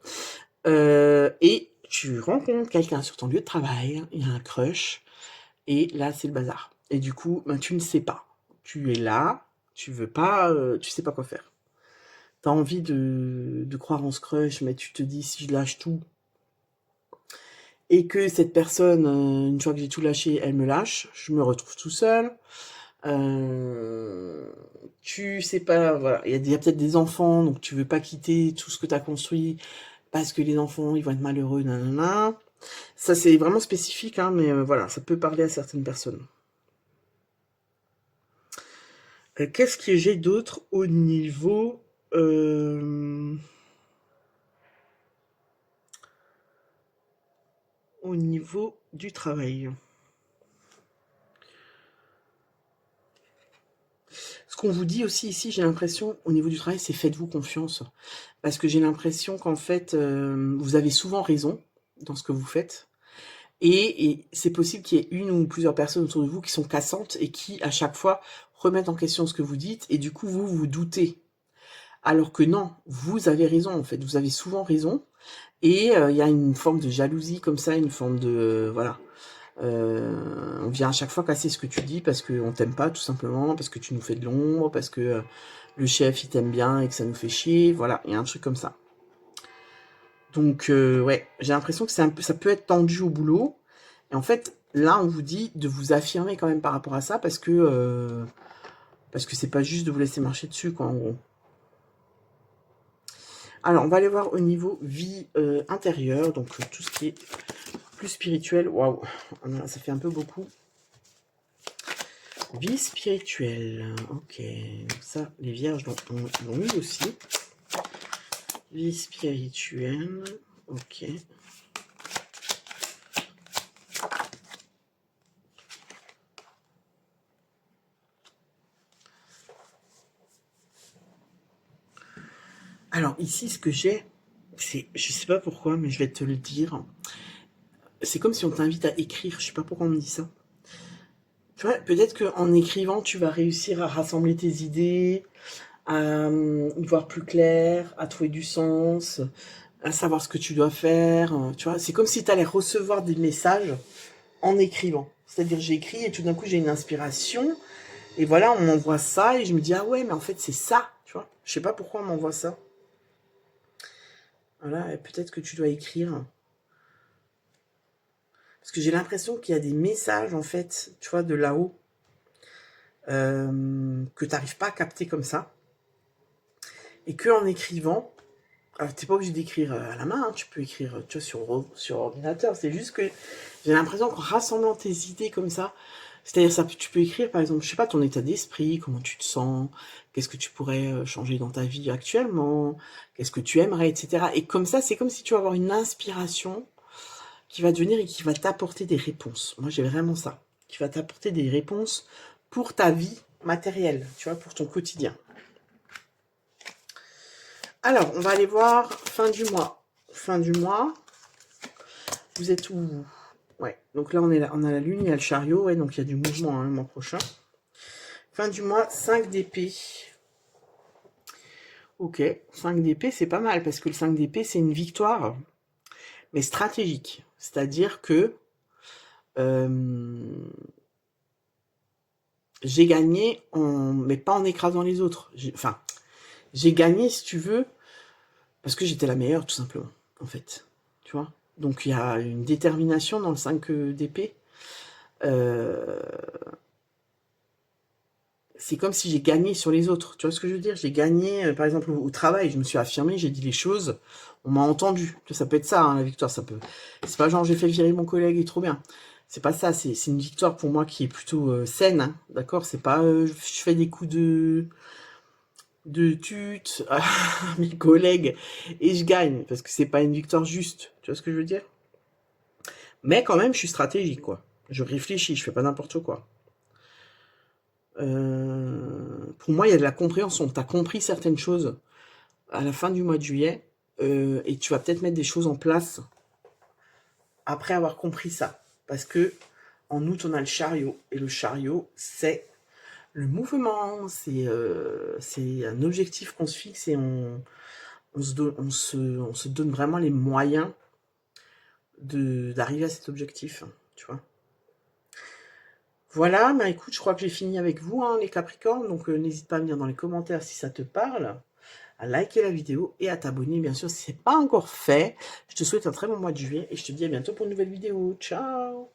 Et tu rencontres quelqu'un sur ton lieu de travail, il y a un crush, et là, c'est le bazar. Et du coup, ben, tu ne sais pas. Tu es là, tu veux pas, tu sais pas quoi faire. T'as envie de croire en ce crush, mais tu te dis, si je lâche tout, et que cette personne, une fois que j'ai tout lâché, elle me lâche, je me retrouve tout seul. Tu sais pas, voilà, il y a peut-être des enfants, donc tu veux pas quitter tout ce que tu as construit parce que les enfants, ils vont être malheureux, nanana. Ça, c'est vraiment spécifique, hein, mais voilà, ça peut parler à certaines personnes. Qu'est-ce que j'ai d'autre au niveau du travail? Ce qu'on vous dit aussi ici, j'ai l'impression, au niveau du travail, c'est faites-vous confiance. Parce que j'ai l'impression qu'en fait, vous avez souvent raison dans ce que vous faites. Et c'est possible qu'il y ait une ou plusieurs personnes autour de vous qui sont cassantes et qui, à chaque fois, remettent en question ce que vous dites, et du coup, vous vous doutez. Alors que non, vous avez raison, en fait, vous avez souvent raison, et il y a une forme de jalousie comme ça, une forme de... voilà. On vient à chaque fois casser ce que tu dis parce qu'on t'aime pas, tout simplement, parce que tu nous fais de l'ombre, parce que le chef, il t'aime bien et que ça nous fait chier, voilà, il y a un truc comme ça. Donc, ouais, j'ai l'impression que ça peut être tendu au boulot. Et en fait, là, on vous dit de vous affirmer quand même par rapport à ça, parce que c'est pas juste de vous laisser marcher dessus, quoi, en gros. Alors, on va aller voir au niveau vie intérieure, donc tout ce qui est plus spirituel. Waouh, ça fait un peu beaucoup. Vie spirituelle, ok. Ça, les vierges l'ont mis aussi. Vie spirituelle, ok. Alors ici, ce que j'ai, c'est, je sais pas pourquoi, mais je vais te le dire. C'est comme si on t'invite à écrire. Je sais pas pourquoi on me dit ça. Tu vois, peut-être qu'en écrivant, tu vas réussir à rassembler tes idées, à y voir plus clair, à trouver du sens, à savoir ce que tu dois faire. Tu vois, c'est comme si tu allais recevoir des messages en écrivant. C'est-à-dire, j'écris et tout d'un coup, j'ai une inspiration. Et voilà, on m'envoie ça et je me dis, ah ouais, mais en fait, c'est ça. Tu vois, je sais pas pourquoi on m'envoie ça. Voilà, et peut-être que tu dois écrire. Parce que j'ai l'impression qu'il y a des messages, en fait, tu vois, de là-haut, que tu n'arrives pas à capter comme ça. Et qu'en écrivant, alors t'es pas obligé d'écrire à la main, hein, tu peux écrire, tu vois, sur ordinateur. C'est juste que j'ai l'impression qu'en rassemblant tes idées comme ça, c'est-à-dire ça, tu peux écrire, par exemple, je sais pas, ton état d'esprit, comment tu te sens, qu'est-ce que tu pourrais changer dans ta vie actuellement, qu'est-ce que tu aimerais, etc. Et comme ça, c'est comme si tu vas avoir une inspiration qui va devenir et qui va t'apporter des réponses. Moi, j'ai vraiment ça, qui va t'apporter des réponses pour ta vie matérielle, tu vois, pour ton quotidien. Alors, on va aller voir fin du mois. Fin du mois, vous êtes où? Ouais, donc là, on a la lune, il y a le chariot, ouais, donc il y a du mouvement hein, le mois prochain. Fin du mois, 5 d'épée. Ok, 5 d'épée, c'est pas mal, parce que le 5 d'épée, c'est une victoire, mais stratégique. C'est-à-dire que j'ai gagné, mais pas en écrasant les autres. Enfin, j'ai gagné, si tu veux, parce que j'étais la meilleure, tout simplement, en fait. Tu vois? Donc, il y a une détermination dans le 5 d'épée. C'est comme si j'ai gagné sur les autres. Tu vois ce que je veux dire? J'ai gagné, par exemple, au travail, je me suis affirmée, j'ai dit les choses, on m'a entendu. Ça peut être ça, hein, la victoire, ça peut. C'est pas genre j'ai fait virer mon collègue et trop bien. C'est pas ça, c'est une victoire pour moi qui est plutôt saine, hein, d'accord? C'est pas je fais des coups de tute à mes collègues et je gagne, parce que c'est pas une victoire juste. Tu vois ce que je veux dire? Mais quand même, je suis stratégique, quoi. Je réfléchis, je fais pas n'importe quoi. Pour moi, il y a de la compréhension. Tu as compris certaines choses à la fin du mois de juillet et tu vas peut-être mettre des choses en place après avoir compris ça. Parce que en août, on a le chariot. Et le chariot, c'est le mouvement, c'est un objectif qu'on se fixe et on se donne vraiment les moyens d'arriver à cet objectif. Tu vois. Voilà, bah écoute, je crois que j'ai fini avec vous, hein, les Capricornes. Donc n'hésite pas à me dire dans les commentaires si ça te parle, à liker la vidéo et à t'abonner, bien sûr, si ce n'est pas encore fait. Je te souhaite un très bon mois de juillet et je te dis à bientôt pour une nouvelle vidéo. Ciao!